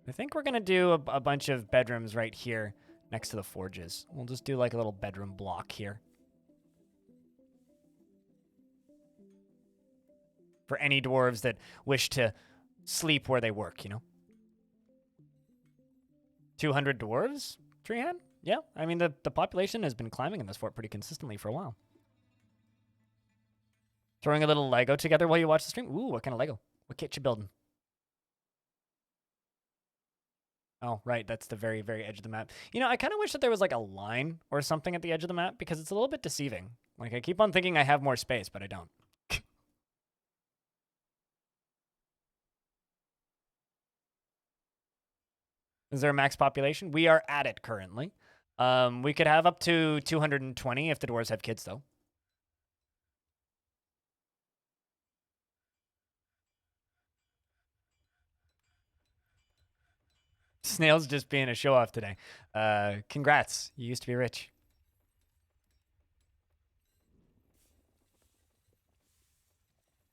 A: I think we're going to do a bunch of bedrooms right here next to the forges. We'll just do like a little bedroom block here. For any dwarves that wish to sleep where they work, you know? 200 dwarves? Treehan? Yeah, I mean, the population has been climbing in this fort pretty consistently for a while. Throwing a little Lego together while you watch the stream? Ooh, what kind of Lego? What kit you building? Oh, right, that's the very, very edge of the map. You know, I kind of wish that there was like a line or something at the edge of the map because it's a little bit deceiving. Like, I keep on thinking I have more space, but I don't. Is there a max population? We are at it currently. We could have up to 220 if the dwarves have kids, though. Snail's just being a show-off today. Congrats. You used to be rich.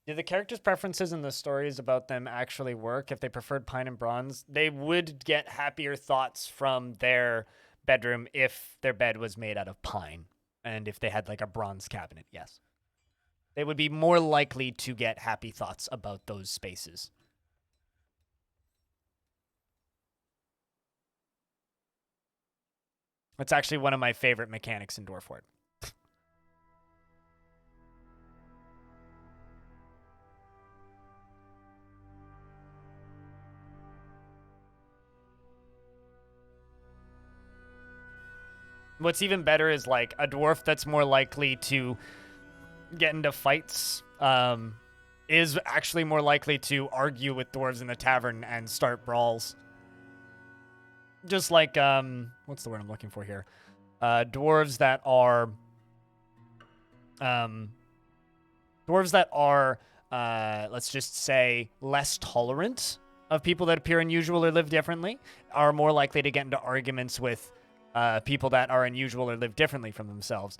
A: Do the characters' preferences in the stories about them actually work? If they preferred pine and bronze, they would get happier thoughts from their bedroom if their bed was made out of pine. And if they had like a bronze cabinet, yes. They would be more likely to get happy thoughts about those spaces. That's actually one of my favorite mechanics in Dwarf Fortress. What's even better is like a dwarf that's more likely to get into fights is actually more likely to argue with dwarves in the tavern and start brawls. Just like, what's the word I'm looking for here? Dwarves that are, let's just say, less tolerant of people that appear unusual or live differently, are more likely to get into arguments with people that are unusual or live differently from themselves,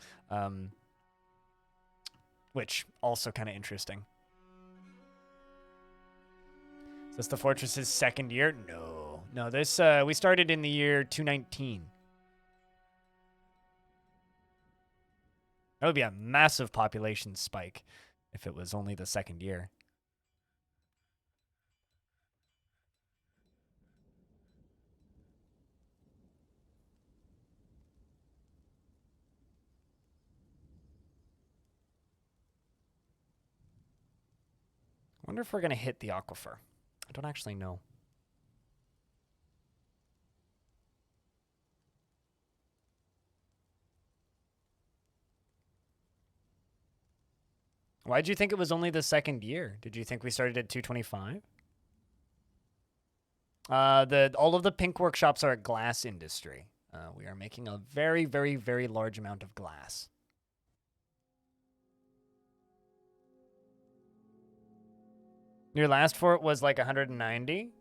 A: which also kind of interesting. Is this the fortress's second year? No, this we started in the year 219. That would be a massive population spike if it was only the second year. I wonder if we're going to hit the aquifer. I don't actually know. Why did you think it was only the second year? Did you think we started at 225? All of the pink workshops are a glass industry. We are making a very, very, very large amount of glass. Your last fort was like 190.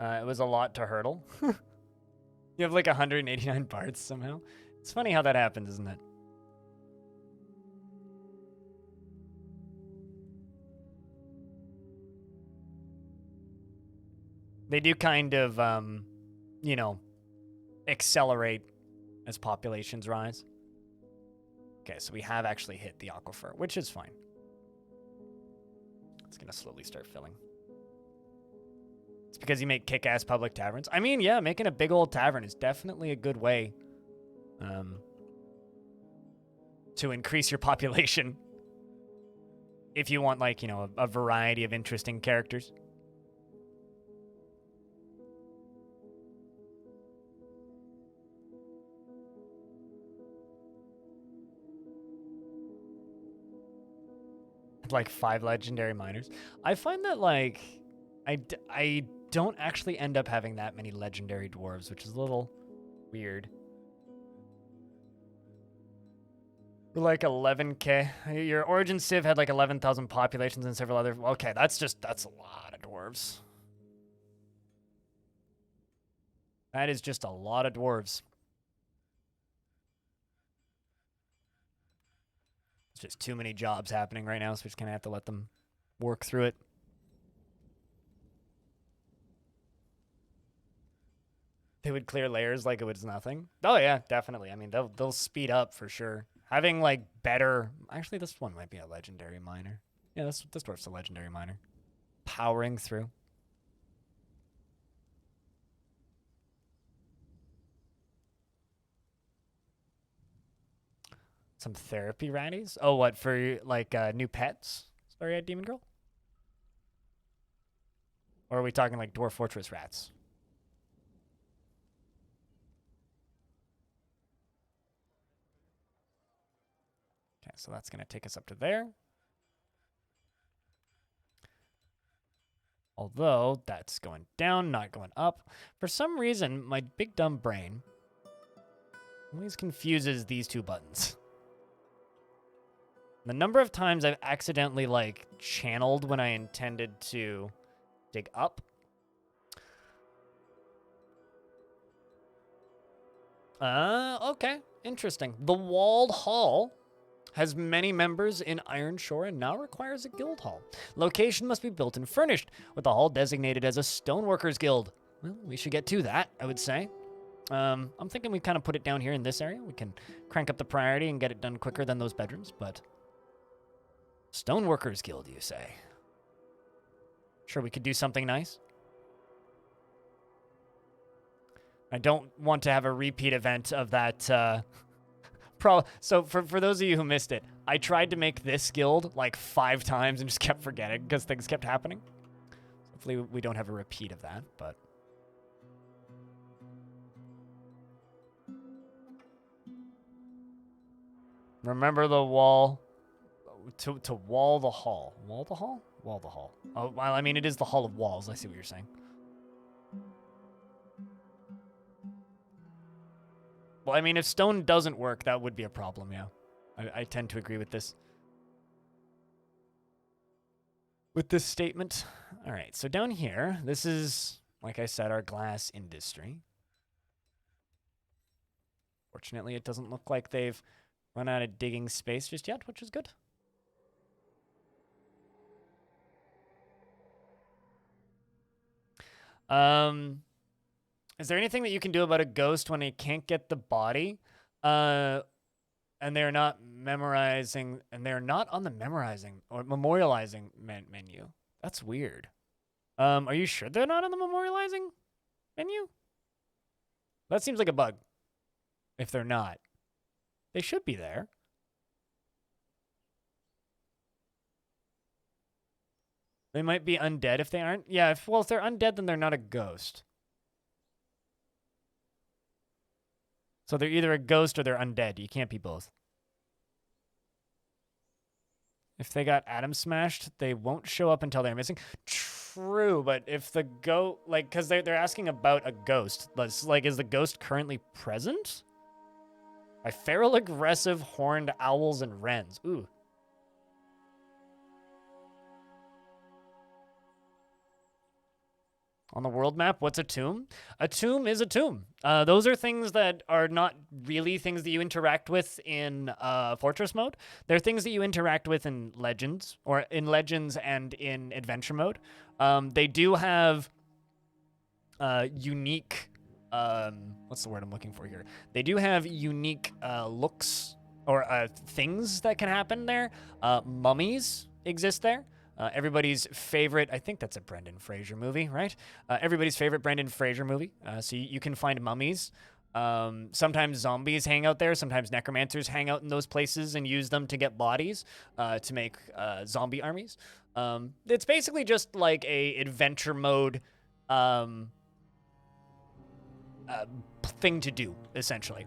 A: It was a lot to hurdle. You have like 189 parts somehow. It's funny how that happens, isn't it? They do kind of, you know, accelerate as populations rise. Okay, so we have actually hit the aquifer, which is fine. It's going to slowly start filling. It's because you make kick-ass public taverns. I mean, yeah, making a big old tavern is definitely a good way to increase your population. If you want, like, you know, a variety of interesting characters. Like 5 legendary miners. I find that, like, I don't actually end up having that many legendary dwarves, which is a little weird. Like 11k. Your Origin Civ had like 11,000 populations and several other... Okay, that's a lot of dwarves. That is just a lot of dwarves. It's just too many jobs happening right now, so we're just gonna have to let them work through it. They would clear layers like it was nothing. Oh yeah, definitely. I mean, they'll speed up for sure. Having like better. Actually, this one might be a legendary miner. Yeah, this dwarf's a legendary miner. Powering through. Some therapy ratties. Oh, what for? Like new pets? Sorry, Demon Girl. Or are we talking like Dwarf Fortress rats? Okay, so that's going to take us up to there. Although, that's going down, not going up. For some reason, my big dumb brain always confuses these two buttons. The number of times I've accidentally, like, channeled when I intended to dig up. Okay. Interesting. The Walled Hall has many members in Ironshore and now requires a guild hall. Location must be built and furnished, with the hall designated as a stoneworkers guild. Well, we should get to that, I would say. I'm thinking we kind of put it down here in this area. We can crank up the priority and get it done quicker than those bedrooms, but... Stoneworkers guild, you say? Sure, we could do something nice. I don't want to have a repeat event of that, So for those of you who missed it, I tried to make this guild like 5 times and just kept forgetting because things kept happening. Hopefully we don't have a repeat of that, but... Remember the wall... To wall the hall. Wall the hall? Wall the hall. Oh, well, I mean, it is the Hall of Walls. I see what you're saying. Well, I mean, if stone doesn't work, that would be a problem, yeah. I tend to agree with this. With this statement. All right, so down here, this is, like I said, our glass industry. Fortunately, it doesn't look like they've run out of digging space just yet, which is good. Is there anything that you can do about a ghost when it can't get the body? And they're not memorizing, and they're not on the memorizing or memorializing menu. That's weird. Are you sure they're not on the memorializing menu? That seems like a bug. If they're not, they should be there. They might be undead if they aren't. Yeah, if they're undead, then they're not a ghost. So they're either a ghost or they're undead. You can't be both. If they got atom smashed, they won't show up until they're missing. True, but if the like, because they're asking about a ghost. Like, is the ghost currently present? By feral, aggressive, horned owls and wrens. Ooh. On the world map, what's a tomb? A tomb is a tomb. Those are things that are not really things that you interact with in Fortress mode. They're things that you interact with in Legends, or in Legends and in Adventure mode. They do have unique... what's the word I'm looking for here? They do have unique looks or things that can happen there. Mummies exist there. Everybody's favorite, I think that's a Brendan Fraser movie, right? Everybody's favorite Brendan Fraser movie. So you can find mummies. Sometimes zombies hang out there. Sometimes necromancers hang out in those places and use them to get bodies to make zombie armies. It's basically just like a adventure mode thing to do, essentially.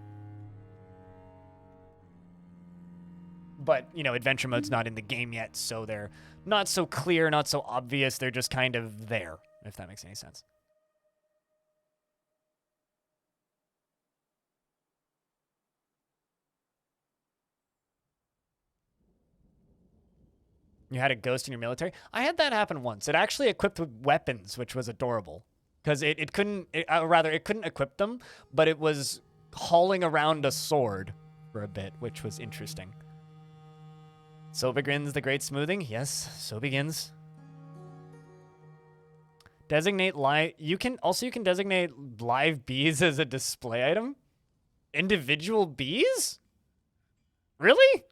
A: But, you know, adventure mode's not in the game yet, so they're not so clear, not so obvious. They're just kind of there, if that makes any sense. You had a ghost in your military? I had that happen once. It actually equipped with weapons, which was adorable. Because it couldn't equip them, but it was hauling around a sword for a bit, which was interesting. So begins the great smoothing. Yes, so begins. Designate live. You can designate live bees as a display item. Individual bees? Really?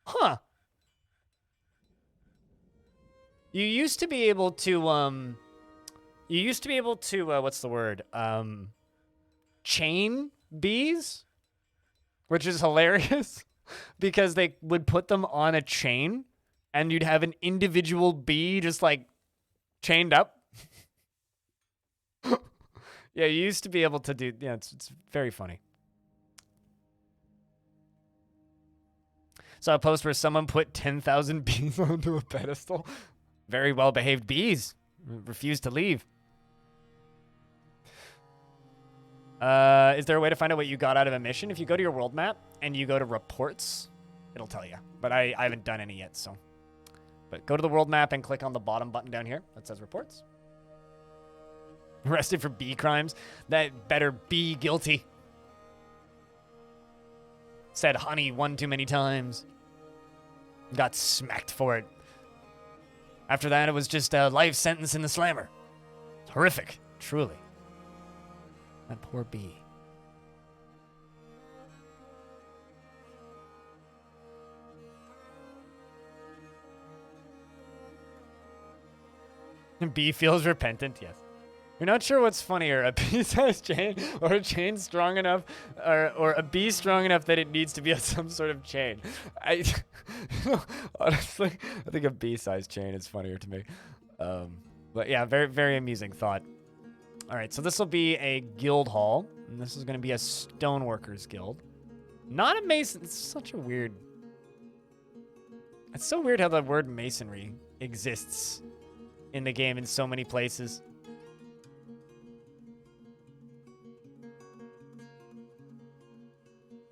A: Huh. You used to be able to what's the word? Chain bees, which is hilarious because they would put them on a chain and you'd have an individual bee just like chained up. Yeah, you used to be able to do, yeah, it's very funny. Saw a post where someone put 10,000 bees onto a pedestal. Very well-behaved bees. Refused to leave. Is there a way to find out what you got out of a mission? If you go to your world map and you go to reports, it'll tell you. But I haven't done any yet, so. But go to the world map and click on the bottom button down here that says reports. Arrested for bee crimes. That better be guilty. Said honey one too many times. Got smacked for it. After that, it was just a life sentence in the slammer. Horrific, truly. That poor bee. Bee feels repentant, yes. You're not sure what's funnier, a bee-sized chain or a chain strong enough, or a bee strong enough that it needs to be on some sort of chain. Honestly, I think a bee-sized chain is funnier to me. But yeah, very, very amusing thought. All right, so this will be a guild hall, and this is going to be a stoneworkers guild. Not a mason. It's such a weird... It's so weird how the word masonry exists in the game in so many places.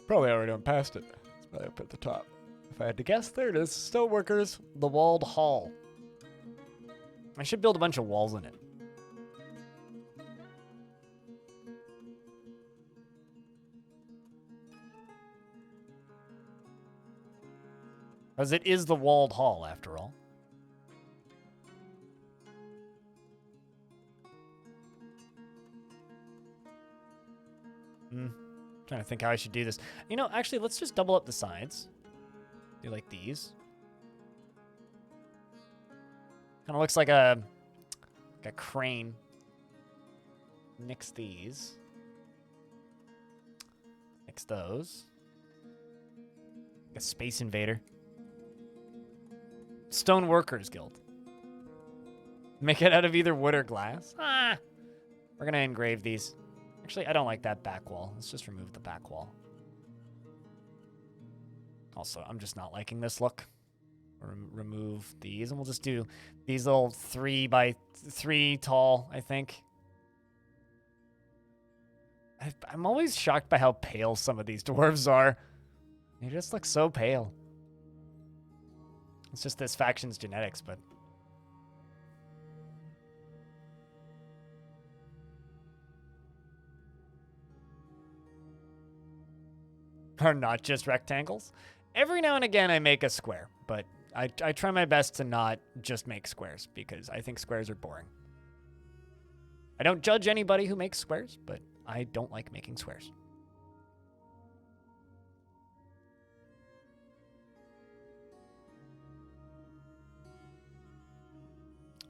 A: Probably already went past it. It's probably up at the top. If I had to guess, there it is. Stoneworkers, the walled hall. I should build a bunch of walls in it. Because it is the walled hall, after all. Trying to think how I should do this. You know, actually, let's just double up the sides. Do like these. Kind of looks like a crane. Nix these. Nix those. Like a space invader. Stoneworkers Guild. Make it out of either wood or glass. Ah, we're gonna engrave these. Actually, I don't like that back wall. Let's just remove the back wall. Also, I'm just not liking this look. Remove these, and we'll just do these little 3 by 3 tall, I think. I'm always shocked by how pale some of these dwarves are. They just look so pale. It's just this faction's genetics, but... are not just rectangles. Every now and again I make a square, but I try my best to not just make squares because I think squares are boring. I don't judge anybody who makes squares, but I don't like making squares.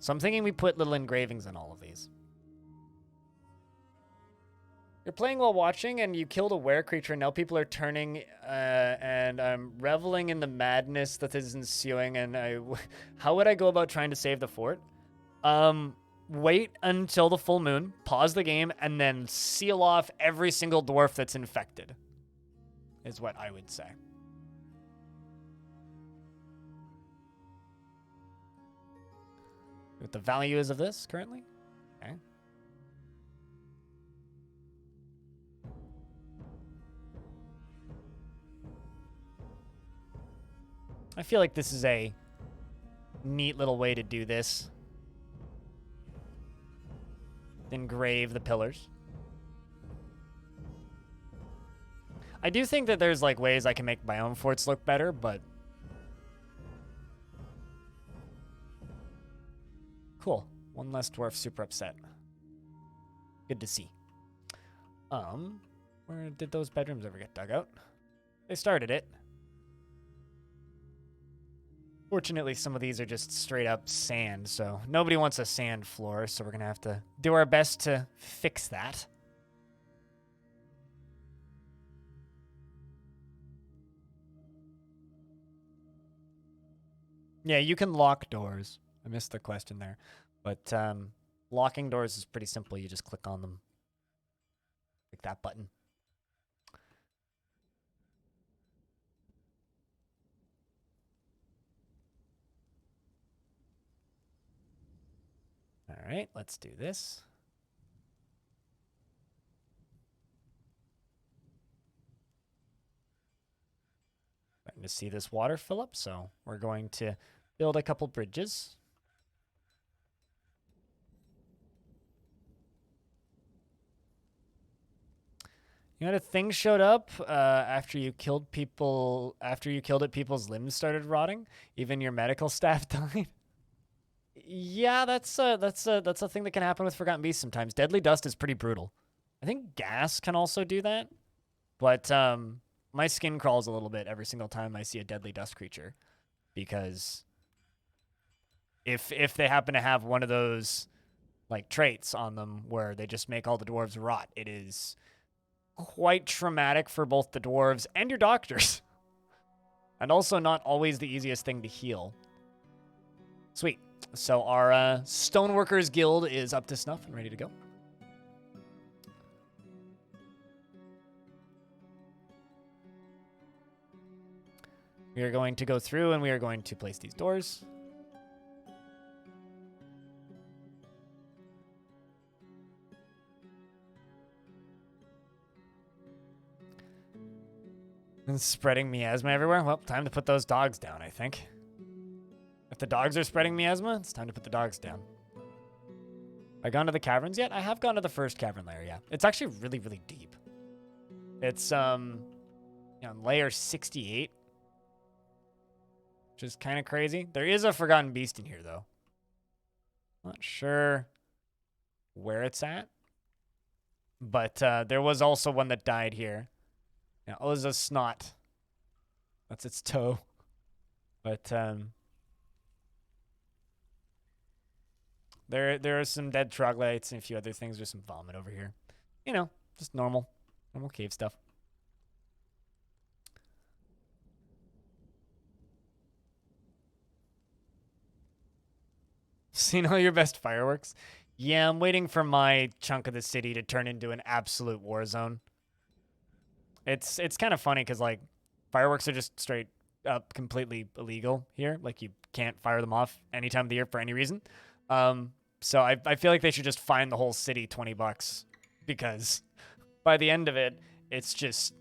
A: So I'm thinking we put little engravings on all of these. You're playing while watching, and you killed a were creature, and now people are turning, and I'm reveling in the madness that is ensuing, and how would I go about trying to save the fort? Wait until the full moon, pause the game, and then seal off every single dwarf that's infected, is what I would say. What the value is of this currently? Okay. I feel like this is a neat little way to do this. Engrave the pillars. I do think that there's like ways I can make biome forts look better, but cool. One less dwarf super upset. Good to see. Where did those bedrooms ever get dug out? They started it. Fortunately, some of these are just straight up sand, so nobody wants a sand floor, so we're gonna have to do our best to fix that. Yeah, you can lock doors. I missed the question there. But locking doors is pretty simple. You just click on them. Click that button. All right, let's do this. Starting to see this water fill up, so we're going to build a couple bridges. You know, things showed up after you killed people. After you killed it, people's limbs started rotting. Even your medical staff died. Yeah, that's a thing that can happen with Forgotten Beasts sometimes. Deadly dust is pretty brutal. I think gas can also do that, but my skin crawls a little bit every single time I see a deadly dust creature, because if they happen to have one of those like traits on them where they just make all the dwarves rot, it is quite traumatic for both the dwarves and your doctors. And also not always the easiest thing to heal. Sweet. So our Stoneworkers Guild is up to snuff and ready to go. We are going to go through and we are going to place these doors. And spreading miasma everywhere. Well, time to put those dogs down, I think. If the dogs are spreading miasma, it's time to put the dogs down. Have I gone to the caverns yet? I have gone to the first cavern layer, yeah. It's actually really, really deep. It's, on layer 68. Which is kind of crazy. There is a Forgotten Beast in here, though. Not sure where it's at. But there was also one that died here. Yeah, oh, there's a snot. That's its toe. But there are some dead troglodytes and a few other things. There's some vomit over here. You know, just normal cave stuff. Seen all your best fireworks? Yeah, I'm waiting for my chunk of the city to turn into an absolute war zone. It's kind of funny because, like, fireworks are just straight up completely illegal here. Like, you can't fire them off any time of the year for any reason. So I feel like they should just fine the whole city $20, because by the end of it, it's just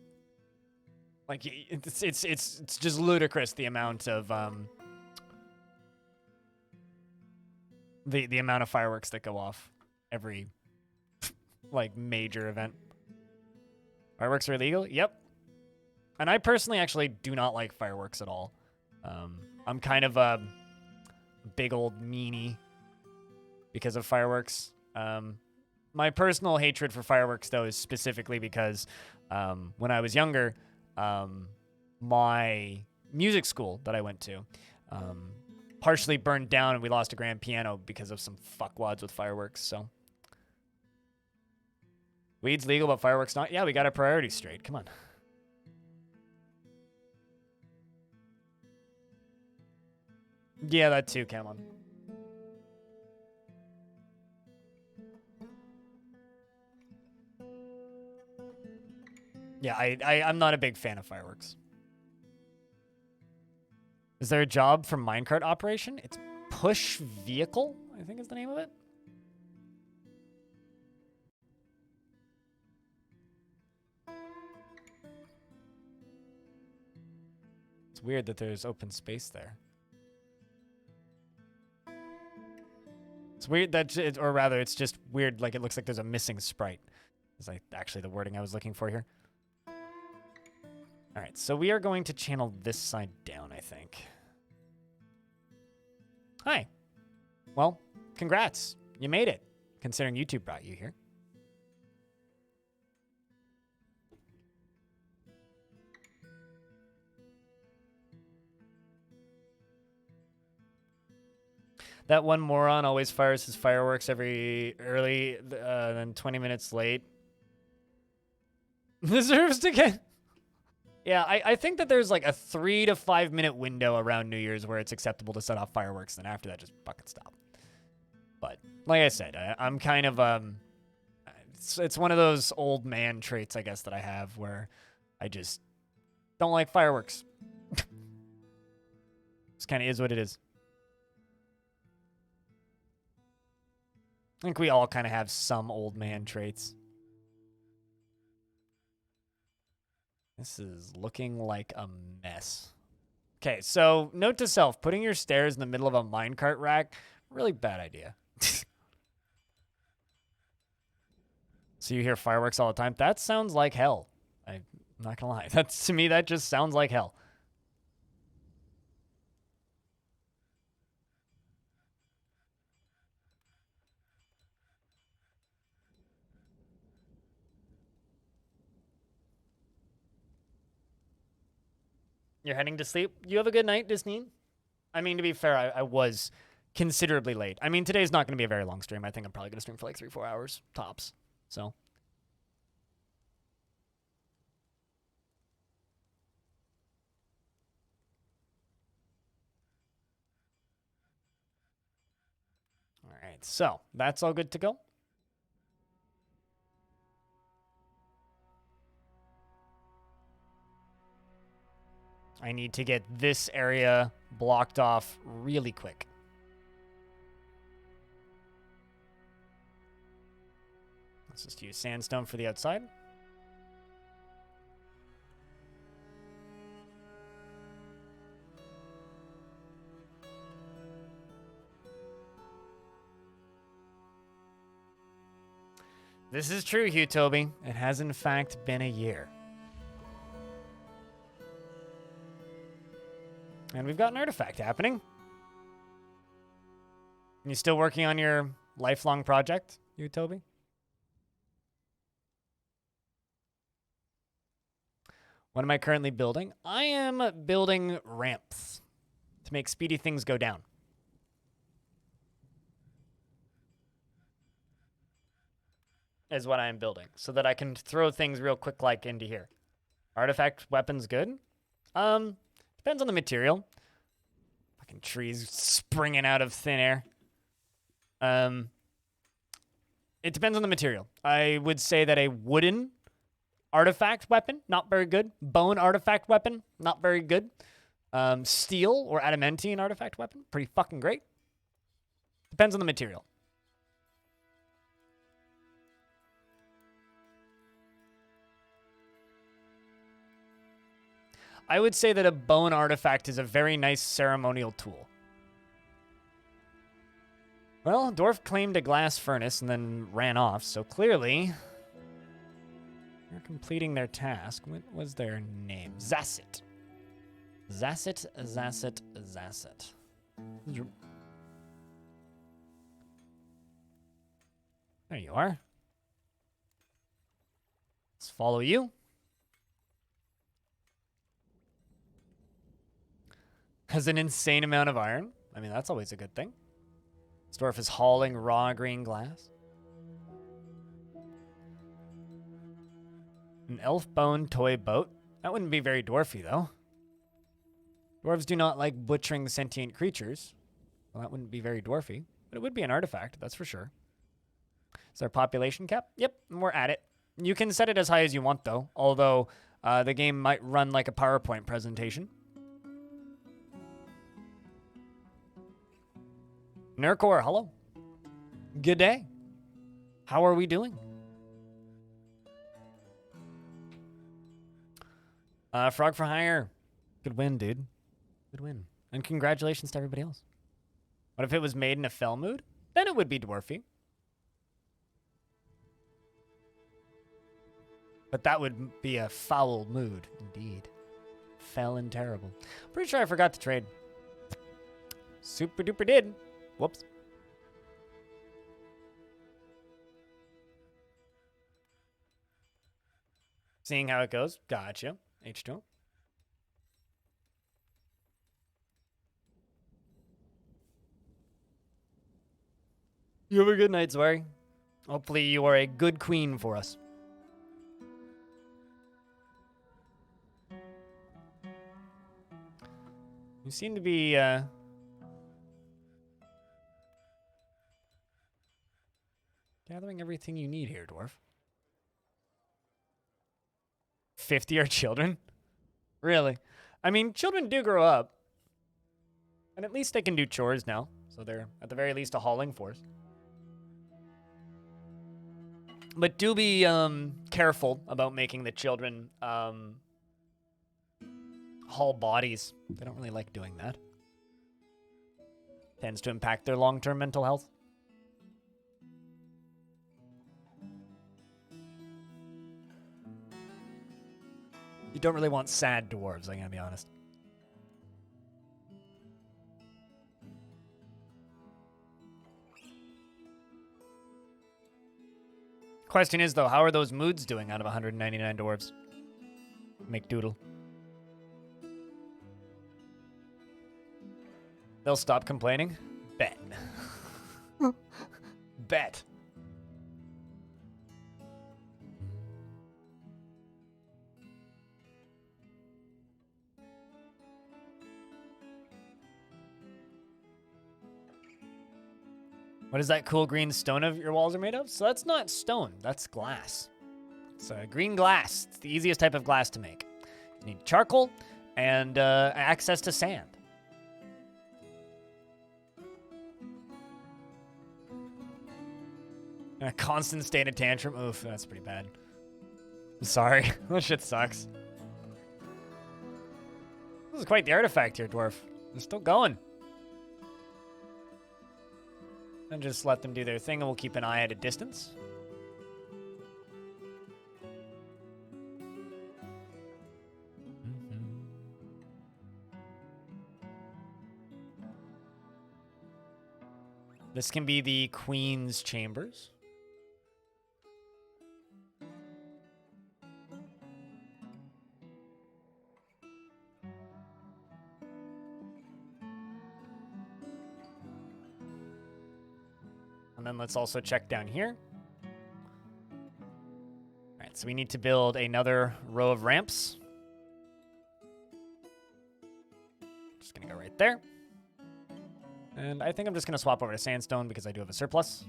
A: like it's just ludicrous the amount of the amount of fireworks that go off every like major event. Fireworks are illegal? Yep. And I personally actually do not like fireworks at all. I'm kind of a big old meanie because of fireworks. My personal hatred for fireworks, though, is specifically because when I was younger, my music school that I went to partially burned down and we lost a grand piano because of some fuckwads with fireworks, so... Weed's legal, but fireworks not? Yeah, we got our priorities straight. Come on. Yeah, that too, Cameron. Yeah, I'm not a big fan of fireworks. Is there a job for minecart operation? It's push vehicle, I think is the name of it. It's weird that there's open space there. It's weird that, or rather, it's just weird, like it looks like there's a missing sprite. Is like actually the wording I was looking for here. All right, so we are going to channel this side down, I think. Hi. Well, congrats. You made it, considering YouTube brought you here. That one moron always fires his fireworks every early, then 20 minutes late. Deserves to get... Yeah, I think that there's like a 3 to 5 minute window around New Year's where it's acceptable to set off fireworks, then after that, just fucking stop. But like I said, I'm kind of it's one of those old man traits, I guess, that I have where I just don't like fireworks. Just kind of is what it is. I think we all kind of have some old man traits. This is looking like a mess. Okay, so note to self, putting your stairs in the middle of a minecart rack, really bad idea. So you hear fireworks all the time? That sounds like hell. I'm not gonna lie. To me, that just sounds like hell. You're heading to sleep? You have a good night, Disney? I mean, to be fair, I was considerably late. I mean, today's not going to be a very long stream. I think I'm probably going to stream for like 3-4 hours, tops. So. All right, so that's all good to go. I need to get this area blocked off really quick. Let's just use sandstone for the outside. This is true, Hugh Toby. It has in fact been a year. And we've got an artifact happening. You still working on your lifelong project, Hugh Toby? What am I currently building? I am building ramps to make speedy things go down. Is what I am building, so that I can throw things real quick like into here. Artifact weapons good? Depends on the material. Fucking trees springing out of thin air. It depends on the material. I would say that a wooden artifact weapon, not very good. Bone artifact weapon, not very good. Steel or adamantine artifact weapon, pretty fucking great. Depends on the material. I would say that a bone artifact is a very nice ceremonial tool. Well, Dwarf claimed a glass furnace and then ran off, so clearly they're completing their task. What was their name? Zasset. Zasset, Zasset, Zasset. There you are. Let's follow you. Has an insane amount of iron. I mean, that's always a good thing. This dwarf is hauling raw green glass. An elf bone toy boat. That wouldn't be very dwarfy, though. Dwarves do not like butchering sentient creatures. Well, that wouldn't be very dwarfy. But it would be an artifact, that's for sure. Is there a population cap? Yep, we're at it. You can set it as high as you want, though. Although, the game might run like a PowerPoint presentation. Nurkor, hello. Good day. How are we doing? Frog for hire. Good win, dude. Good win. And congratulations to everybody else. What if it was made in a fell mood? Then it would be dwarfy. But that would be a foul mood, indeed. fell and terrible. Pretty sure I forgot to trade. Super duper did. Whoops. Seeing how it goes. Gotcha. H2O. You have a good night, Zwari. Hopefully you are a good queen for us. You seem to be, gathering everything you need here, Dwarf. 50 are children? Really? I mean, children do grow up. And at least they can do chores now. So they're, at the very least, a hauling force. But do be careful about making the children haul bodies. They don't really like doing that. Tends to impact their long-term mental health. You don't really want sad dwarves, I'm gonna be honest. Question is, though, how are those moods doing out of 199 dwarves? McDoodle. They'll stop complaining? Bet. Bet. What is that cool green stone of your walls are made of? So that's not stone, that's glass. It's green glass. It's the easiest type of glass to make. You need charcoal and access to sand. In a constant state of tantrum. Oof, that's pretty bad. I'm sorry. That shit sucks. This is quite the artifact here, Dwarf. They're still going. And just let them do their thing, and we'll keep an eye at a distance. This can be the Queen's Chambers. And then let's also check down here. All right, so we need to build another row of ramps. Just gonna go right there. And I think I'm just gonna swap over to sandstone because I do have a surplus.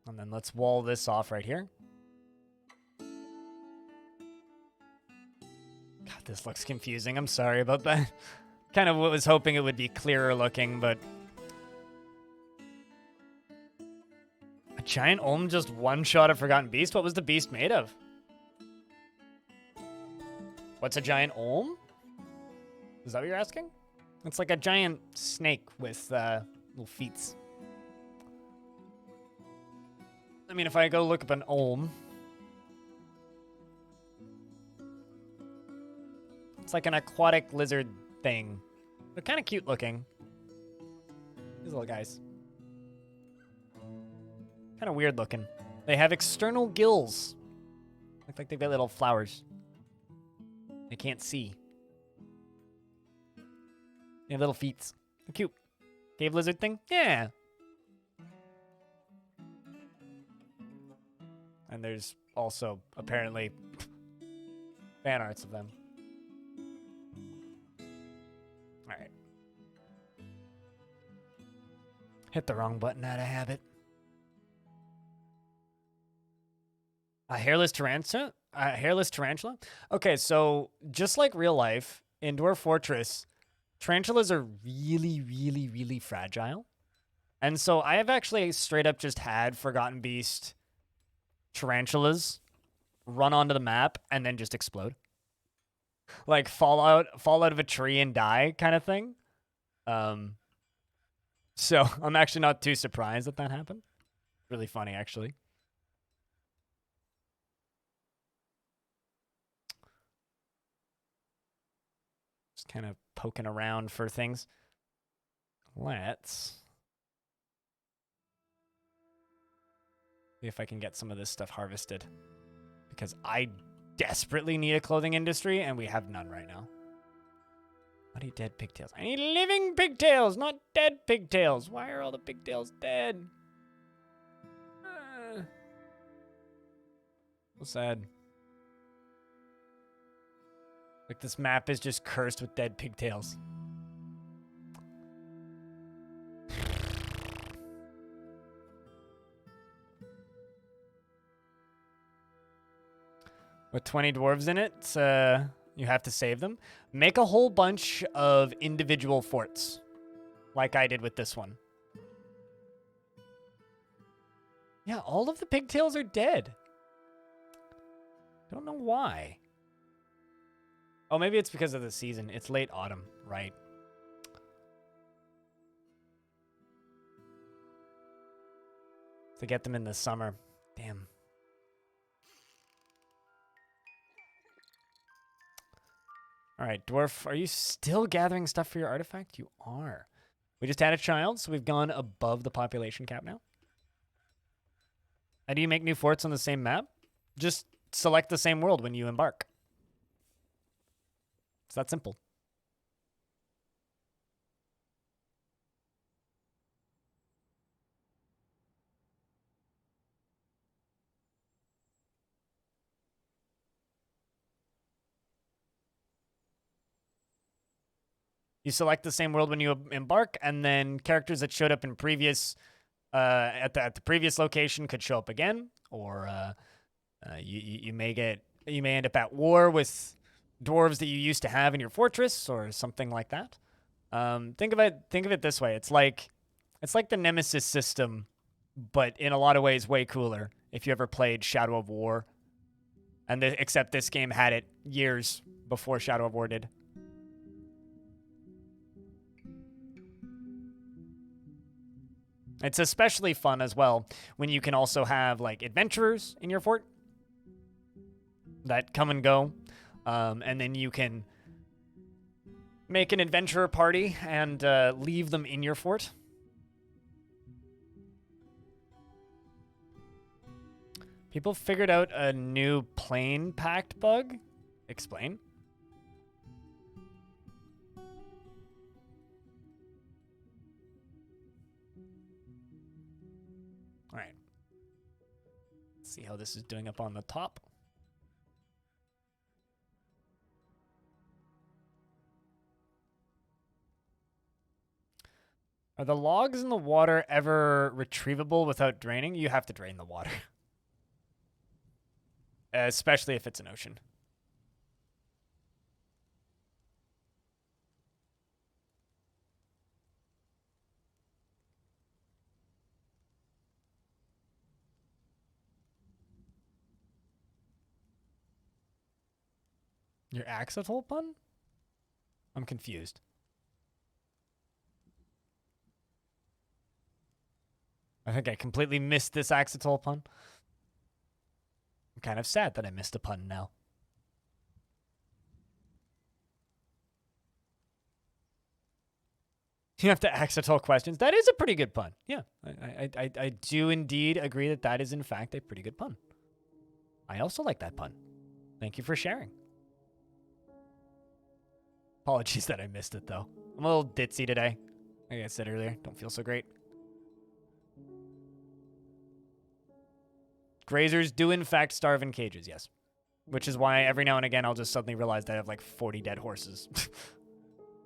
A: And then let's wall this off right here. This looks confusing. I'm sorry about that. Kind of was hoping it would be clearer looking, but... A giant olm just one-shot a Forgotten Beast? What was the beast made of? What's a giant olm? Is that what you're asking? It's like a giant snake with little feet. I mean, if I go look up an olm... It's like an aquatic lizard thing. They're kind of cute looking. These little guys. Kind of weird looking. They have external gills. Look like they've got little flowers. They can't see. They have little feet. They're cute. Cave lizard thing? Yeah. And there's also, apparently, fan arts of them. Alright. Hit the wrong button out of habit. A hairless tarantula? A hairless tarantula? Okay, so just like real life, in Dwarf Fortress, tarantulas are really, really, really fragile. And so I have actually straight up just had Forgotten Beast tarantulas run onto the map and then just explode. Like fall out of a tree and die kind of thing. So I'm actually not too surprised that that happened. Really funny, actually. Just kind of poking around for things. Let's see if I can get some of this stuff harvested. Because I desperately need a clothing industry, and we have none right now. I need dead pigtails. I need living pigtails, not dead pigtails. Why are all the pigtails dead? So sad. Like, this map is just cursed with dead pigtails. With 20 dwarves in it, you have to save them. Make a whole bunch of individual forts, like I did with this one. Yeah, all of the pigtails are dead. Don't know why. Oh, maybe it's because of the season. It's late autumn, right? To get them in the summer. Damn. All right, Dwarf, are you still gathering stuff for your artifact? You are. We just had a child, so we've gone above the population cap now. How do you make new forts on the same map? Just select the same world when you embark. It's that simple. You select the same world when you embark, and then characters that showed up in previous at the previous location could show up again, or you may end up at war with dwarves that you used to have in your fortress, or something like that. Think of it this way: it's like the Nemesis system, but in a lot of ways way cooler. If you ever played Shadow of War, and except this game had it years before Shadow of War did. It's especially fun as well when you can also have like adventurers in your fort that come and go, and then you can make an adventurer party and leave them in your fort. People figured out a new plane pact bug. Explain. All right. Let's see how this is doing up on the top. Are the logs in the water ever retrievable without draining? You have to drain the water. Especially if it's an ocean. Your axolotl pun? I'm confused. I think I completely missed this axolotl pun. I'm kind of sad that I missed a pun now. You have to axolotl questions. That is a pretty good pun. Yeah, I do indeed agree that that is in fact a pretty good pun. I also like that pun. Thank you for sharing. Apologies that I missed it, though. I'm a little ditzy today. Like I said earlier, don't feel so great. Grazers do, in fact, starve in cages, yes. Which is why every now and again I'll just suddenly realize that I have like 40 dead horses.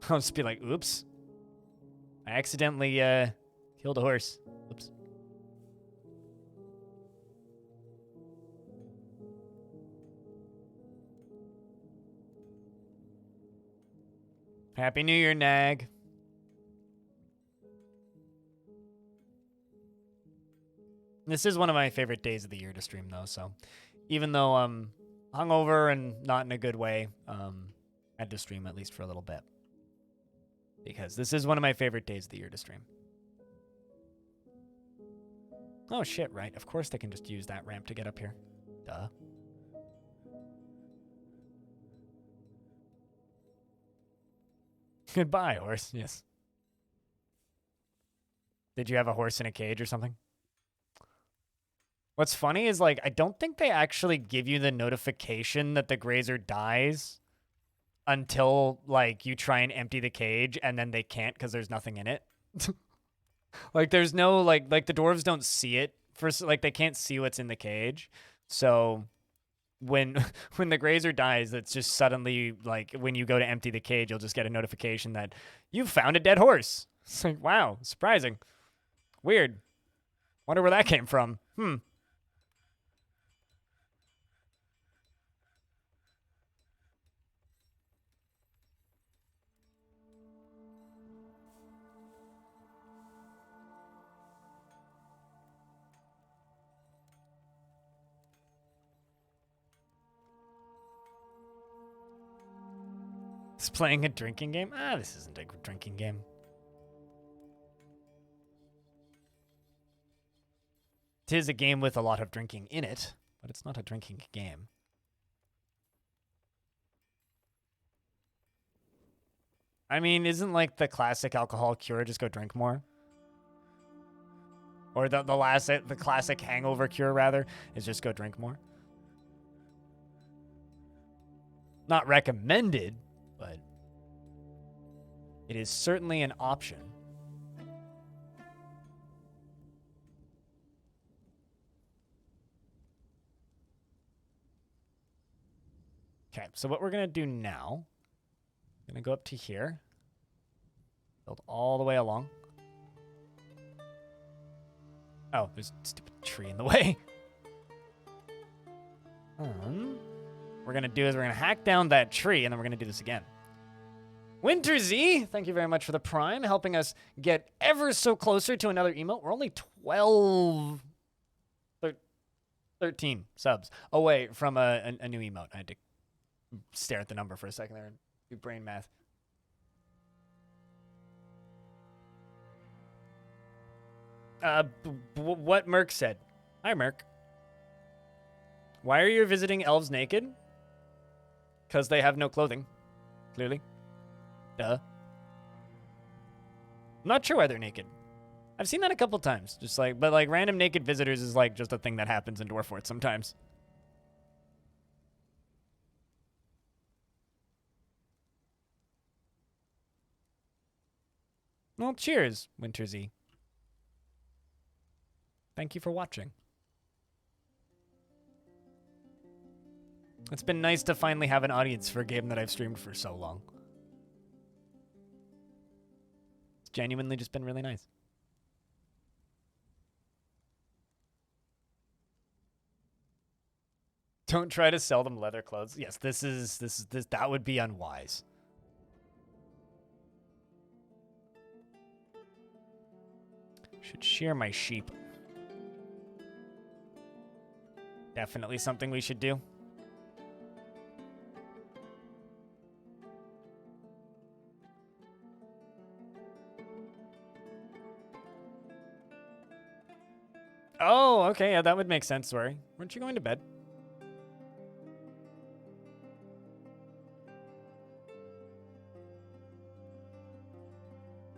A: I'll just be like, oops. I accidentally killed a horse. Oops. Happy New Year, Nag. This is one of my favorite days of the year to stream, though, so even though I'm hungover and not in a good way, I had to stream at least for a little bit. Because this is one of my favorite days of the year to stream. Oh, shit, right. Of course they can just use that ramp to get up here. Duh. Goodbye, horse. Yes. Did you have a horse in a cage or something? What's funny is, like, I don't think they actually give you the notification that the grazer dies until, like, you try and empty the cage, and then they can't because there's nothing in it. Like, there's no, like the dwarves don't see it. Like, they can't see what's in the cage. So when when the grazer dies, it's just suddenly, like, when you go to empty the cage, you'll just get a notification that you found a dead horse. It's like, wow, surprising. Weird. Wonder where that came from. It's playing a drinking game? Ah, this isn't a drinking game. Tis a game with a lot of drinking in it, but it's not a drinking game. I mean, isn't like the classic alcohol cure just go drink more? Or the classic hangover cure, rather, is just go drink more? Not recommended, but it is certainly an option. Okay, so what we're going to do now, I'm going to go up to here, build all the way along. Oh, there's a stupid tree in the way. What we're going to do is we're going to hack down that tree, and then we're going to do this again. Winter Z, thank you very much for the prime, helping us get ever so closer to another emote. We're only 13 subs away from a new emote. I had to stare at the number for a second there and do brain math. What Merc said. Hi, Merc. Why are you visiting elves naked? Because they have no clothing, clearly. Duh. I'm not sure why they're naked. I've seen that a couple times. Just like, but like random naked visitors is like just a thing that happens in Dwarf Fortress sometimes. Well, cheers, Winter Z. Thank you for watching. It's been nice to finally have an audience for a game that I've streamed for so long. It's genuinely just been really nice. Don't try to sell them leather clothes. Yes, this that would be unwise. Should shear my sheep. Definitely something we should do. Oh, okay, yeah, that would make sense, Sorry. Weren't you going to bed?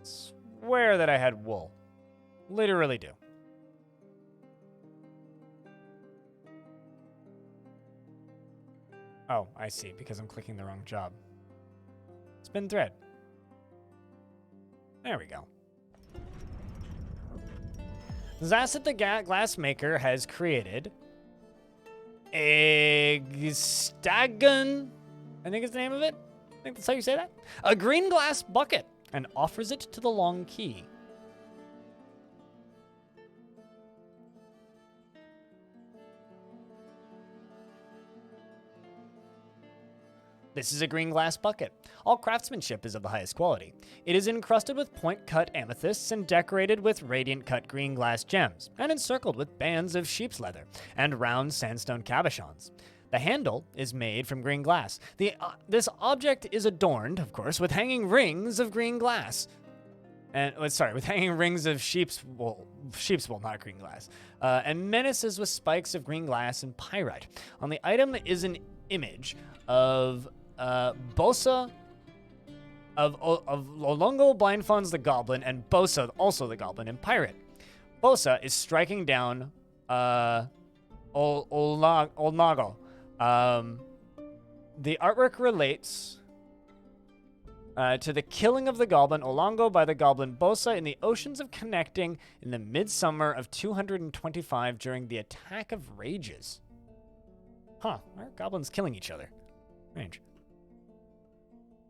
A: Swear that I had wool. Literally do. Oh, I see, because I'm clicking the wrong job. Spin thread. There we go. Zasset the Glassmaker has created a Stagun, I think is the name of it. I think that's how you say that. A green glass bucket, and offers it to the Long Key. This is a green glass bucket. All craftsmanship is of the highest quality. It is encrusted with point-cut amethysts and decorated with radiant-cut green glass gems, and encircled with bands of sheep's leather and round sandstone cabochons. The handle is made from green glass. This object is adorned, of course, with hanging rings of green glass. And sorry, with hanging rings of sheep's wool, not green glass, and menaces with spikes of green glass and pyrite. On the item is an image of Bosa, of Olongo blindfonds the goblin, and Bosa, also the goblin, and pirate. Bosa is striking down Olnago. The artwork relates to the killing of the goblin Olongo by the goblin Bosa in the oceans of Connecting in the midsummer of 225 during the Attack of Rages. Huh, why are goblins killing each other? Strange.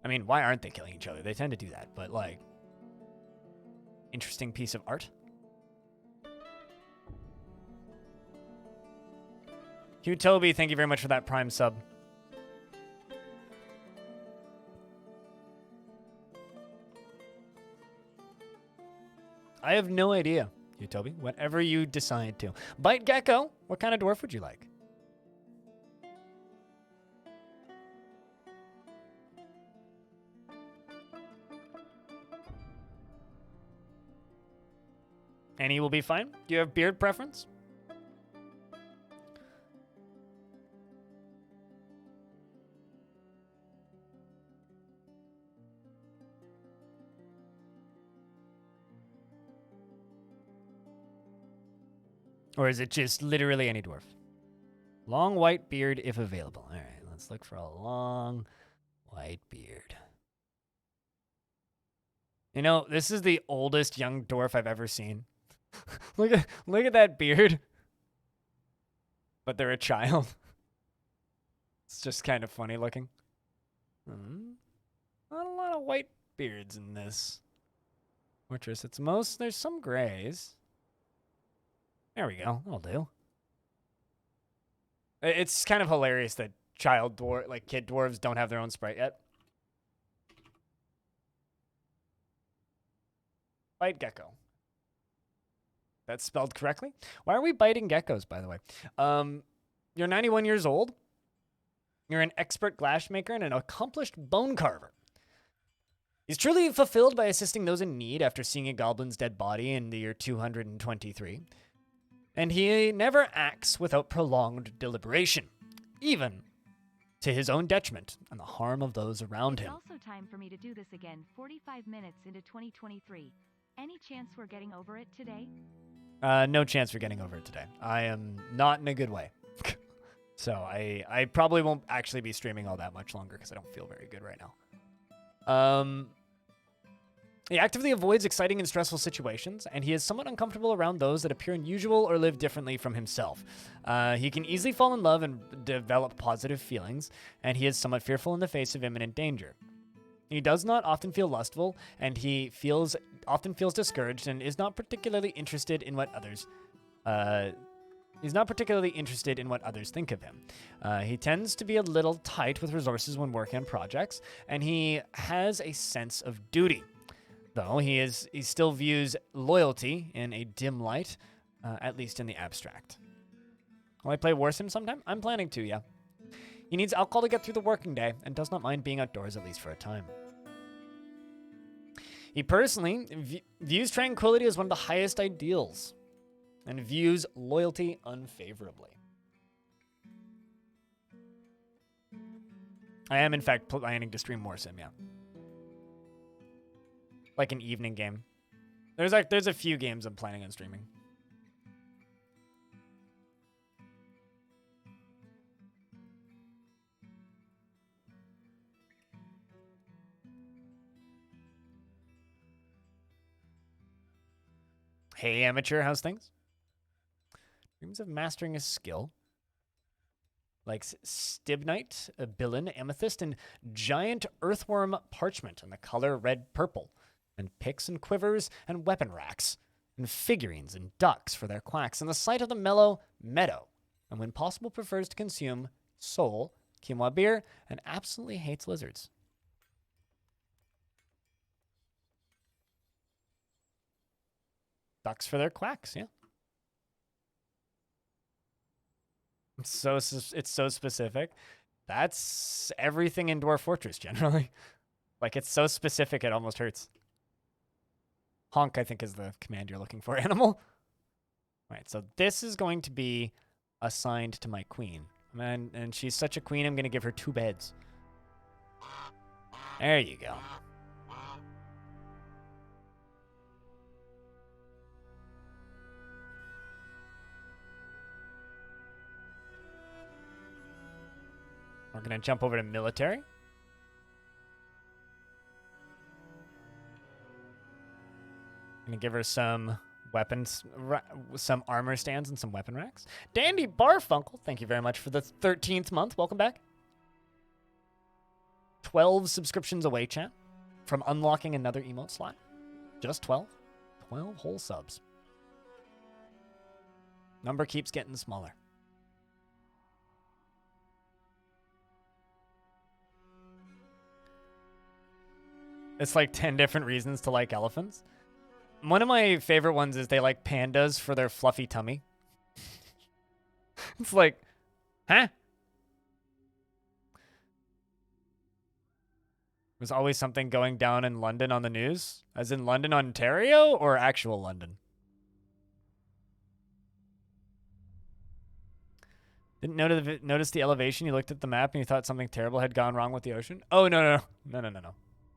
A: I mean, why aren't they killing each other? They tend to do that, but like, interesting piece of art. Hugh Toby, thank you very much for that Prime sub. I have no idea, Hugh Toby. Whatever you decide to. Bite Gecko, what kind of dwarf would you like? Any will be fine. Do you have beard preference? Or is it just literally any dwarf? Long white beard if available. All right, let's look for a long white beard. You know, this is the oldest young dwarf I've ever seen. look at that beard. But they're a child. It's just kind of funny looking. Not a lot of white beards in this fortress. There's some grays. There we go. That'll do. It's kind of hilarious that kid dwarves don't have their own sprite yet. Bite gecko. That's spelled correctly. Why are we biting geckos, by the way? You're 91 years old. You're an expert glassmaker and an accomplished bone carver. He's truly fulfilled by assisting those in need after seeing a goblin's dead body in the year 223. And he never acts without prolonged deliberation, even to his own detriment and the harm of those around him.
B: It's also time for me to do this again, 45 minutes into 2023. Any chance we're getting over it today?
A: No chance we're getting over it today. I am not in a good way. So I probably won't actually be streaming all that much longer because I don't feel very good right now. He actively avoids exciting and stressful situations, and he is somewhat uncomfortable around those that appear unusual or live differently from himself. He can easily fall in love and develop positive feelings, and he is somewhat fearful in the face of imminent danger. He does not often feel lustful, and he often feels discouraged and is not particularly interested in what others think of him. He tends to be a little tight with resources when working on projects, and he has a sense of duty. Though he still views loyalty in a dim light, at least in the abstract. Will I play Warsim sometime? I'm planning to, yeah. He needs alcohol to get through the working day and does not mind being outdoors, at least for a time. He personally views tranquility as one of the highest ideals and views loyalty unfavorably. I am, in fact, planning to stream Warsim, yeah. Like an evening game. There's a few games I'm planning on streaming. Hey, amateur, how's things? Dreams of mastering a skill. Like stibnite, bilin, amethyst, and giant earthworm parchment in the color red-purple. And picks and quivers and weapon racks, and figurines and ducks for their quacks, and the sight of the mellow meadow, and when possible prefers to consume soul, quinoa beer, and absolutely hates lizards. Ducks for their quacks, yeah. It's so specific. That's everything in Dwarf Fortress, generally. Like, it's so specific, it almost hurts. Honk, I think, is the command you're looking for, animal. All right, so this is going to be assigned to my queen. And she's such a queen, I'm going to give her 2 beds. There you go. We're going to jump over to military. Going to give her some weapons, some armor stands and some weapon racks. Dandy Barfunkel, thank you very much for the 13th month. Welcome back. 12 subscriptions away, chat, from unlocking another emote slot. Just 12. 12 whole subs. Number keeps getting smaller. It's like 10 different reasons to like elephants. One of my favorite ones is they like pandas for their fluffy tummy. It's like, huh? There's always something going down in London on the news. As in London, Ontario, or actual London? Didn't notice the elevation. You looked at the map and you thought something terrible had gone wrong with the ocean? Oh, no.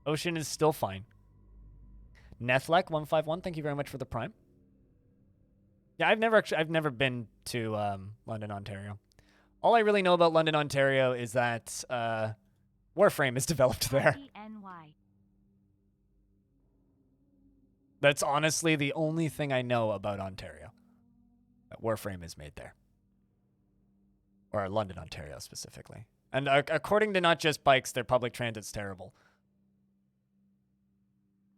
A: Ocean is still fine. Nethlek151, thank you very much for the prime. Yeah, I've never been to London, Ontario. All I really know about London, Ontario is that Warframe is developed there. That's honestly the only thing I know about Ontario. That Warframe is made there. Or London, Ontario specifically. And according to Not Just Bikes, their public transit's terrible.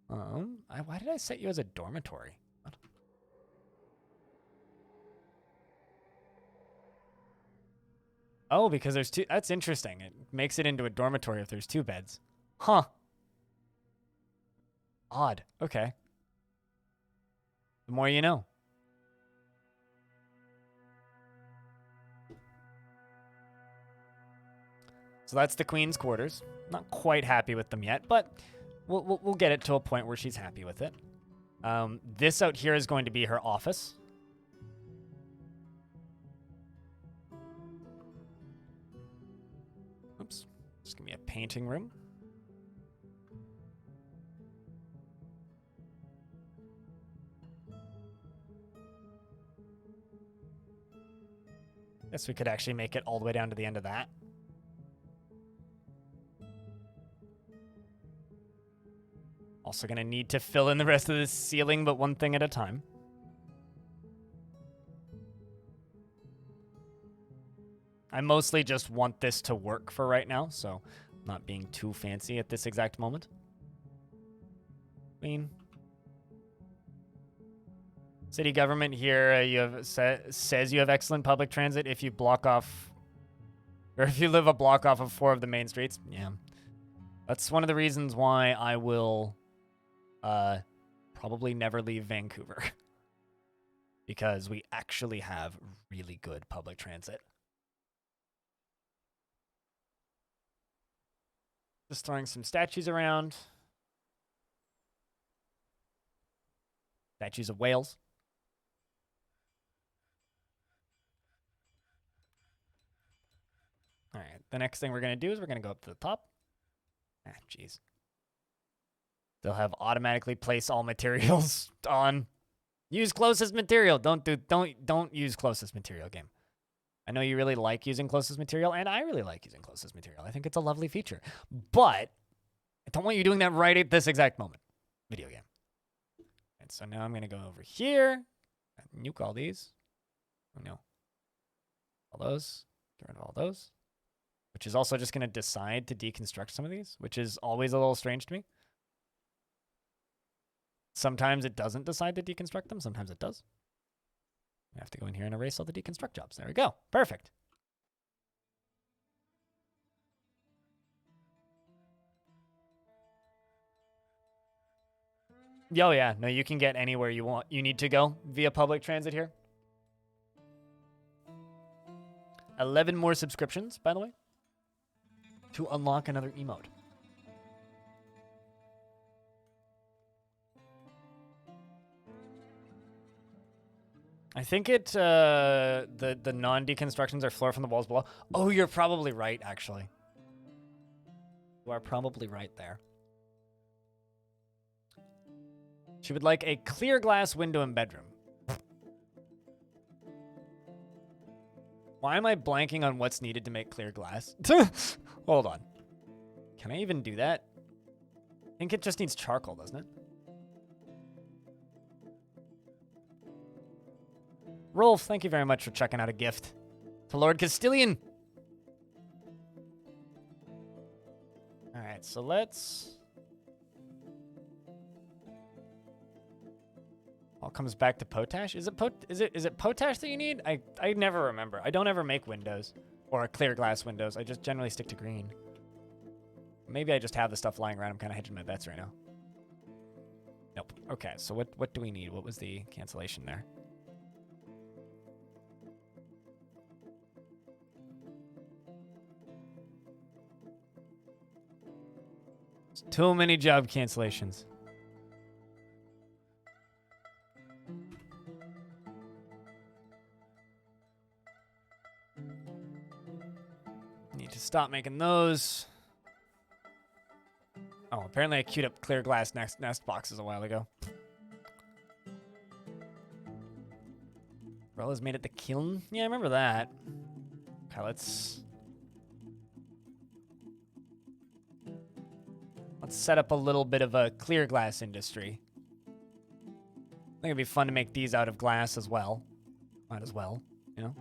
A: Why did I set you as a dormitory? What? Oh, because there's 2. That's interesting. It makes it into a dormitory if there's 2 beds. Huh. Odd. Okay. The more you know. So that's the queen's quarters. Not quite happy with them yet, but we'll get it to a point where she's happy with it. This out here is going to be her office. Oops. Just give me a painting room. Guess we could actually make it all the way down to the end of that. Also going to need to fill in the rest of the ceiling, but one thing at a time. I mostly just want this to work for right now, so I'm not being too fancy at this exact moment. City government here says you have excellent public transit if you block off, or if you live a block off of 4 of the main streets. Yeah. That's one of the reasons why I will probably never leave Vancouver. Because we actually have really good public transit. Just throwing some statues around. Statues of whales. All right, the next thing we're going to do is we're going to go up to the top. Ah, jeez. They'll have automatically place all materials on. Use closest material. Don't use closest material, game. I know you really like using closest material, and I really like using closest material. I think it's a lovely feature. But I don't want you doing that right at this exact moment. Video game. And so now I'm going to go over here. Nuke all these. Oh, no. All those. Get rid of all those. Which is also just going to decide to deconstruct some of these, which is always a little strange to me. Sometimes it doesn't decide to deconstruct them. Sometimes it does. I have to go in here and erase all the deconstruct jobs. There we go. Perfect. Oh, yeah. No, you can get anywhere you want. You need to go via public transit here. 11 more subscriptions, by the way, to unlock another emote. I think the non-deconstructions are floor from the walls below. Oh, you're probably right, actually. You are probably right there. She would like a clear glass window in bedroom. Why am I blanking on what's needed to make clear glass? Hold on. Can I even do that? I think it just needs charcoal, doesn't it? Rolf, thank you very much for checking out a gift. To Lord Castilian. Alright, so let's... All comes back to potash. Is it potash that you need? I never remember. I don't ever make windows or clear glass windows. I just generally stick to green. Maybe I just have the stuff lying around. I'm kind of hedging my bets right now. Nope. Okay, so what do we need? What was the cancellation there? There's too many job cancellations. Need to stop making those. Oh, apparently I queued up clear glass nest boxes a while ago. Rella's made it the kiln? Yeah, I remember that. Okay, let's set up a little bit of a clear glass industry. I think it'd be fun to make these out of glass as well. Might as well, you know?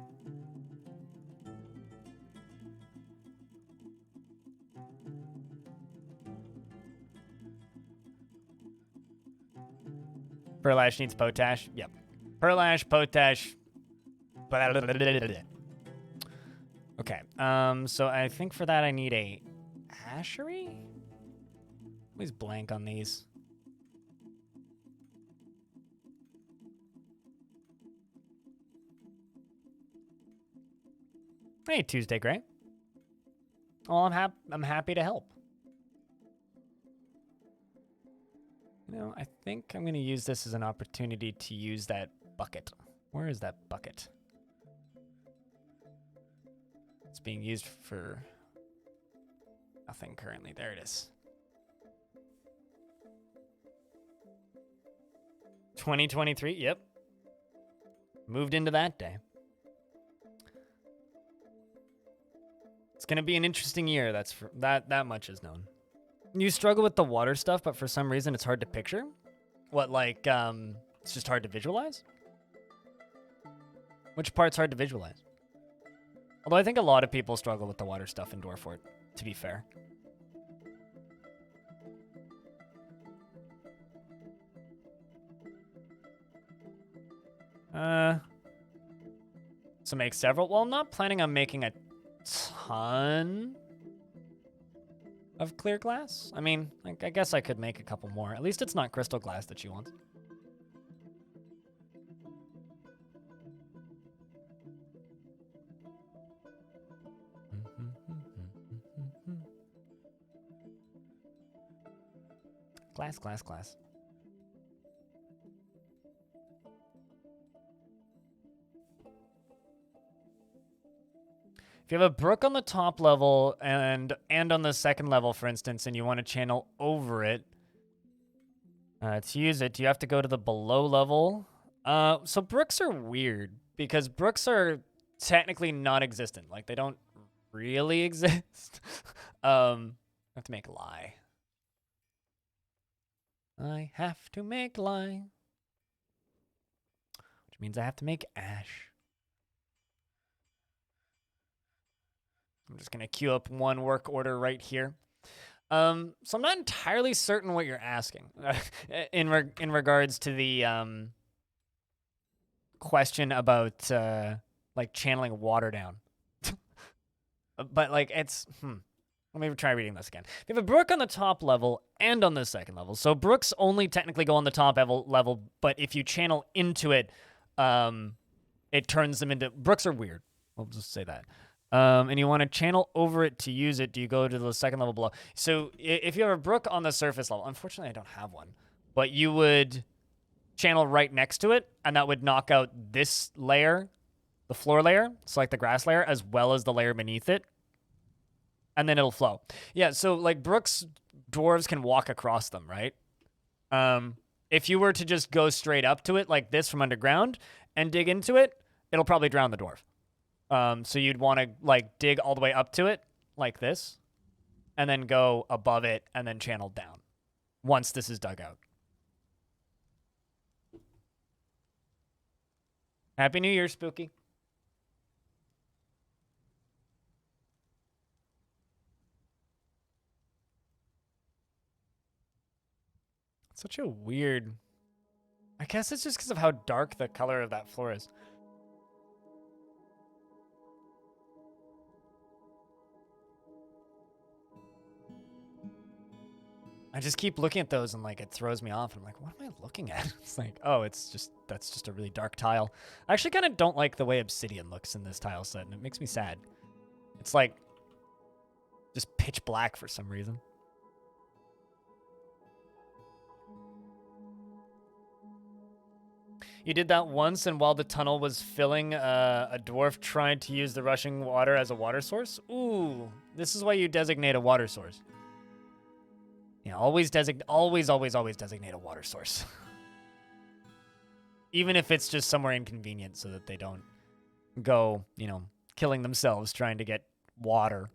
A: Pearl ash needs potash. Yep. Pearl ash, potash. Okay. So I think for that I need a ashery? Always blank on these. Hey, Tuesday Gray. Well, I'm happy to help. You know, I think I'm going to use this as an opportunity to use that bucket. Where is that bucket? It's being used for nothing currently. There it is. 2023, yep. Moved into that day. It's going to be an interesting year. That's for, that much is known. You struggle with the water stuff, but for some reason it's hard to picture. What, like, it's just hard to visualize? Which part's hard to visualize? Although I think a lot of people struggle with the water stuff in Dwarf Fort, to be fair. So make several? Well, I'm not planning on making a ton of clear glass. I mean, I guess I could make a couple more. At least it's not crystal glass that she wants. Glass, glass, glass. If you have a brook on the top level and on the second level, for instance, and you want to channel over it to use it, do you have to go to the below level? So brooks are weird because brooks are technically non-existent. Like, they don't really exist. I have to make lye. I have to make lye. Which means I have to make ash. I'm just going to queue up one work order right here. So I'm not entirely certain what you're asking in regards to the question about like channeling water down. But like it's let me try reading this again. You have a brook on the top level and on the second level. So brooks only technically go on the top level, but if you channel into it, it turns them into... Brooks are weird. We'll just say that. And you want to channel over it to use it. Do you go to the second level below? So if you have a brook on the surface level, unfortunately I don't have one, but you would channel right next to it, and that would knock out this layer, the floor layer, so like the grass layer, as well as the layer beneath it, and then it'll flow. Yeah, so like brooks, dwarves can walk across them, right? If you were to just go straight up to it like this from underground and dig into it, it'll probably drown the dwarf. So you'd want to like dig all the way up to it like this, and then go above it and then channel down once this is dug out. Happy New Year, Spooky. Such a weird... I guess it's just because of how dark the color of that floor is. I just keep looking at those and like it throws me off. I'm like, what am I looking at? It's like, oh, that's just a really dark tile. I actually kind of don't like the way obsidian looks in this tile set, and it makes me sad. It's like just pitch black for some reason. You did that once, and while the tunnel was filling, a dwarf tried to use the rushing water as a water source. Ooh, this is why you designate a water source. Yeah, always designate a water source. Even if it's just somewhere inconvenient so that they don't go, you know, killing themselves trying to get water.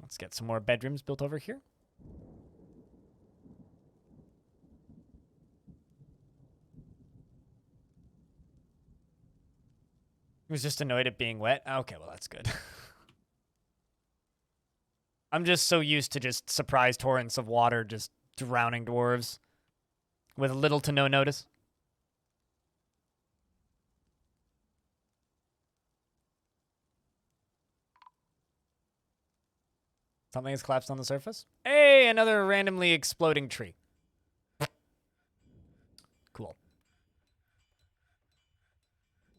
A: Let's get some more bedrooms built over here. He was just annoyed at being wet. Okay, well, that's good. I'm just so used to just surprise torrents of water just drowning dwarves with little to no notice. Something has collapsed on the surface. Hey, another randomly exploding tree. Cool.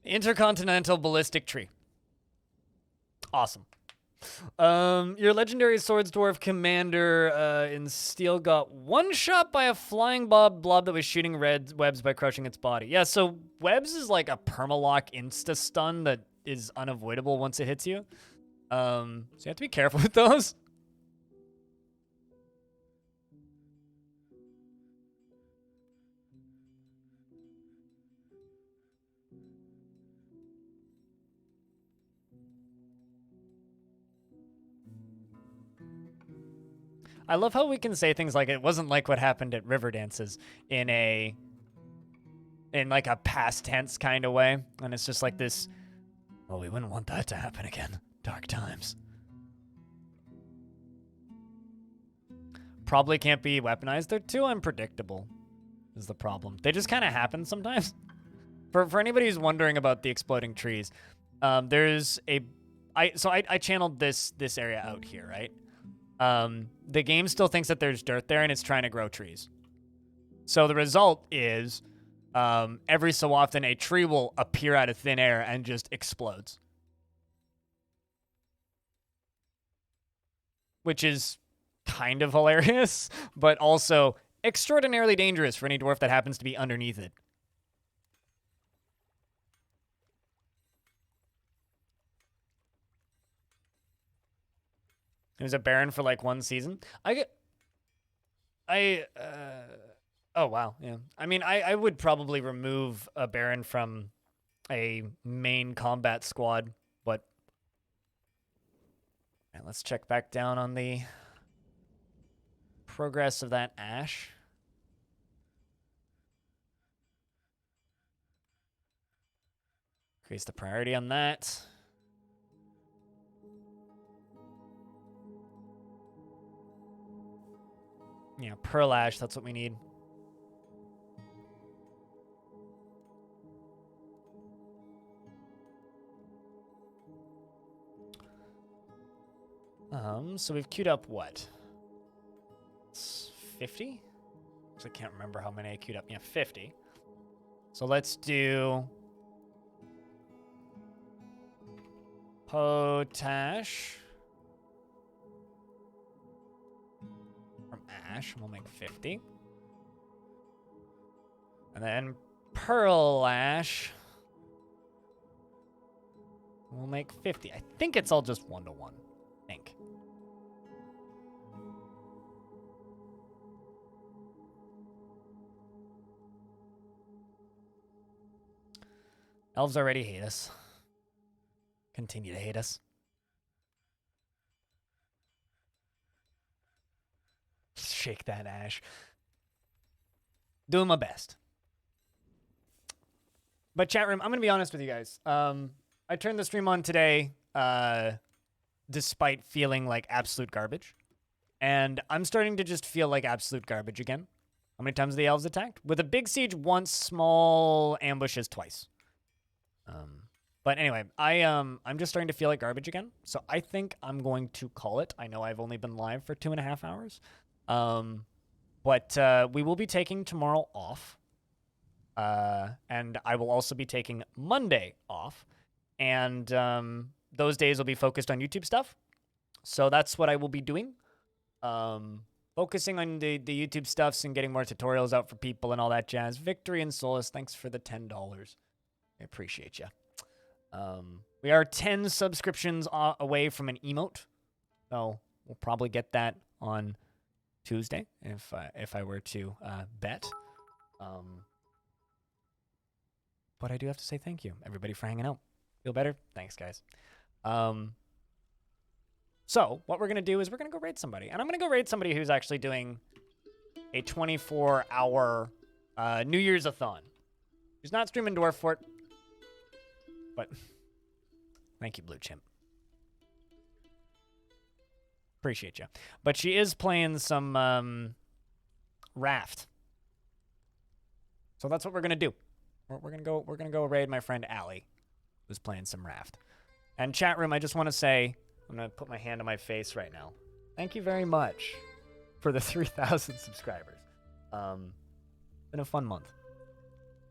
A: Intercontinental ballistic tree. Awesome. Your legendary swords dwarf commander in steel got one shot by a flying blob that was shooting red webs by crushing its body. Yeah, so webs is like a permalock insta stun that is unavoidable once it hits you. So you have to be careful with those. I love how we can say things like it wasn't like what happened at River Dances in like a past tense kind of way. And it's just like this, well, we wouldn't want that to happen again. Dark times. Probably can't be weaponized. They're too unpredictable is the problem. They just kind of happen sometimes. For anybody who's wondering about the exploding trees, there's I channeled this area out here, right? The game still thinks that there's dirt there and it's trying to grow trees. So the result is every so often a tree will appear out of thin air and just explodes. Which is kind of hilarious, but also extraordinarily dangerous for any dwarf that happens to be underneath it. It was a Baron for like one season. Oh wow, yeah. I mean, I would probably remove a Baron from a main combat squad, but and let's check back down on the progress of that Ash. Increase the priority on that. Yeah, Pearl Ash, that's what we need. So we've queued up what? It's 50? I can't remember how many I queued up. Yeah, 50. So let's do Potash. From ash, we'll make 50. And then pearl ash. We'll make 50. I think it's all just 1 to 1. I think. Elves already hate us. Continue to hate us. Shake that ash. Doing my best. But chat room, I'm going to be honest with you guys. I turned the stream on today despite feeling like absolute garbage. And I'm starting to just feel like absolute garbage again. How many times have the elves attacked? With a big siege once, small ambushes twice. But anyway, I'm just starting to feel like garbage again. So I think I'm going to call it. I know I've only been live for 2.5 hours. But we will be taking tomorrow off. And I will also be taking Monday off. And those days will be focused on YouTube stuff. So that's what I will be doing. Focusing on the YouTube stuffs and getting more tutorials out for people and all that jazz. Victory and Solace, thanks for the $10. I appreciate you. We are 10 subscriptions away from an emote. So we'll probably get that on Tuesday if I were to bet. But I do have to say thank you, everybody, for hanging out. Feel better? Thanks, guys. So what we're going to do is we're going to go raid somebody. And I'm going to go raid somebody who's actually doing a 24-hour New Year's-a-thon. Who's not streaming Dwarf Fort. But thank you, Blue Chimp. Appreciate you. But she is playing some Raft. So that's what we're going to do. We're gonna go raid my friend Allie, who's playing some Raft. And chat room, I just want to say, I'm gonna put my hand on my face right now. Thank you very much for the 3,000 subscribers. Been a fun month.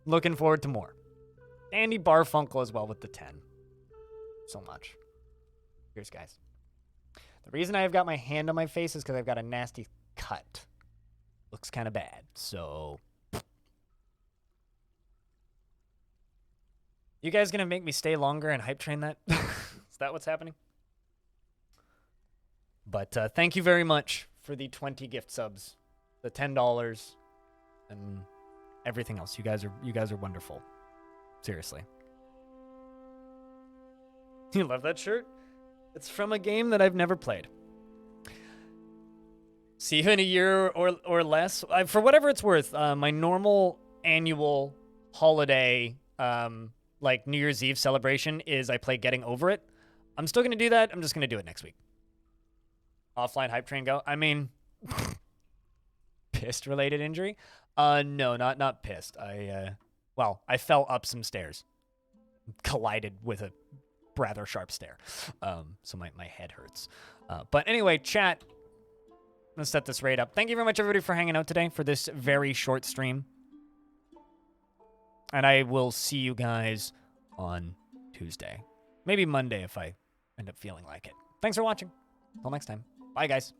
A: Looking forward to more. Andy Barfunkel as well with the 10. So much. Here's guys. The reason I've got my hand on my face is because I've got a nasty cut. Looks kind of bad. So. You guys gonna make me stay longer and hype train that? Is that what's happening? But thank you very much for the 20 gift subs, the $10, and everything else. You guys are wonderful. Seriously. You love that shirt? It's from a game that I've never played. See you in a year or less. For whatever it's worth, my normal annual holiday like New Year's Eve celebration is I play Getting Over It. I'm still going to do that. I'm just going to do it next week. Offline hype train go. I mean, pissed related injury? No, not pissed. I fell up some stairs. Collided with a rather sharp stair. So my head hurts. But anyway, chat. Let's set this raid up. Thank you very much, everybody, for hanging out today for this very short stream. And I will see you guys on Tuesday. Maybe Monday if I end up feeling like it. Thanks for watching. Until next time. Bye, guys.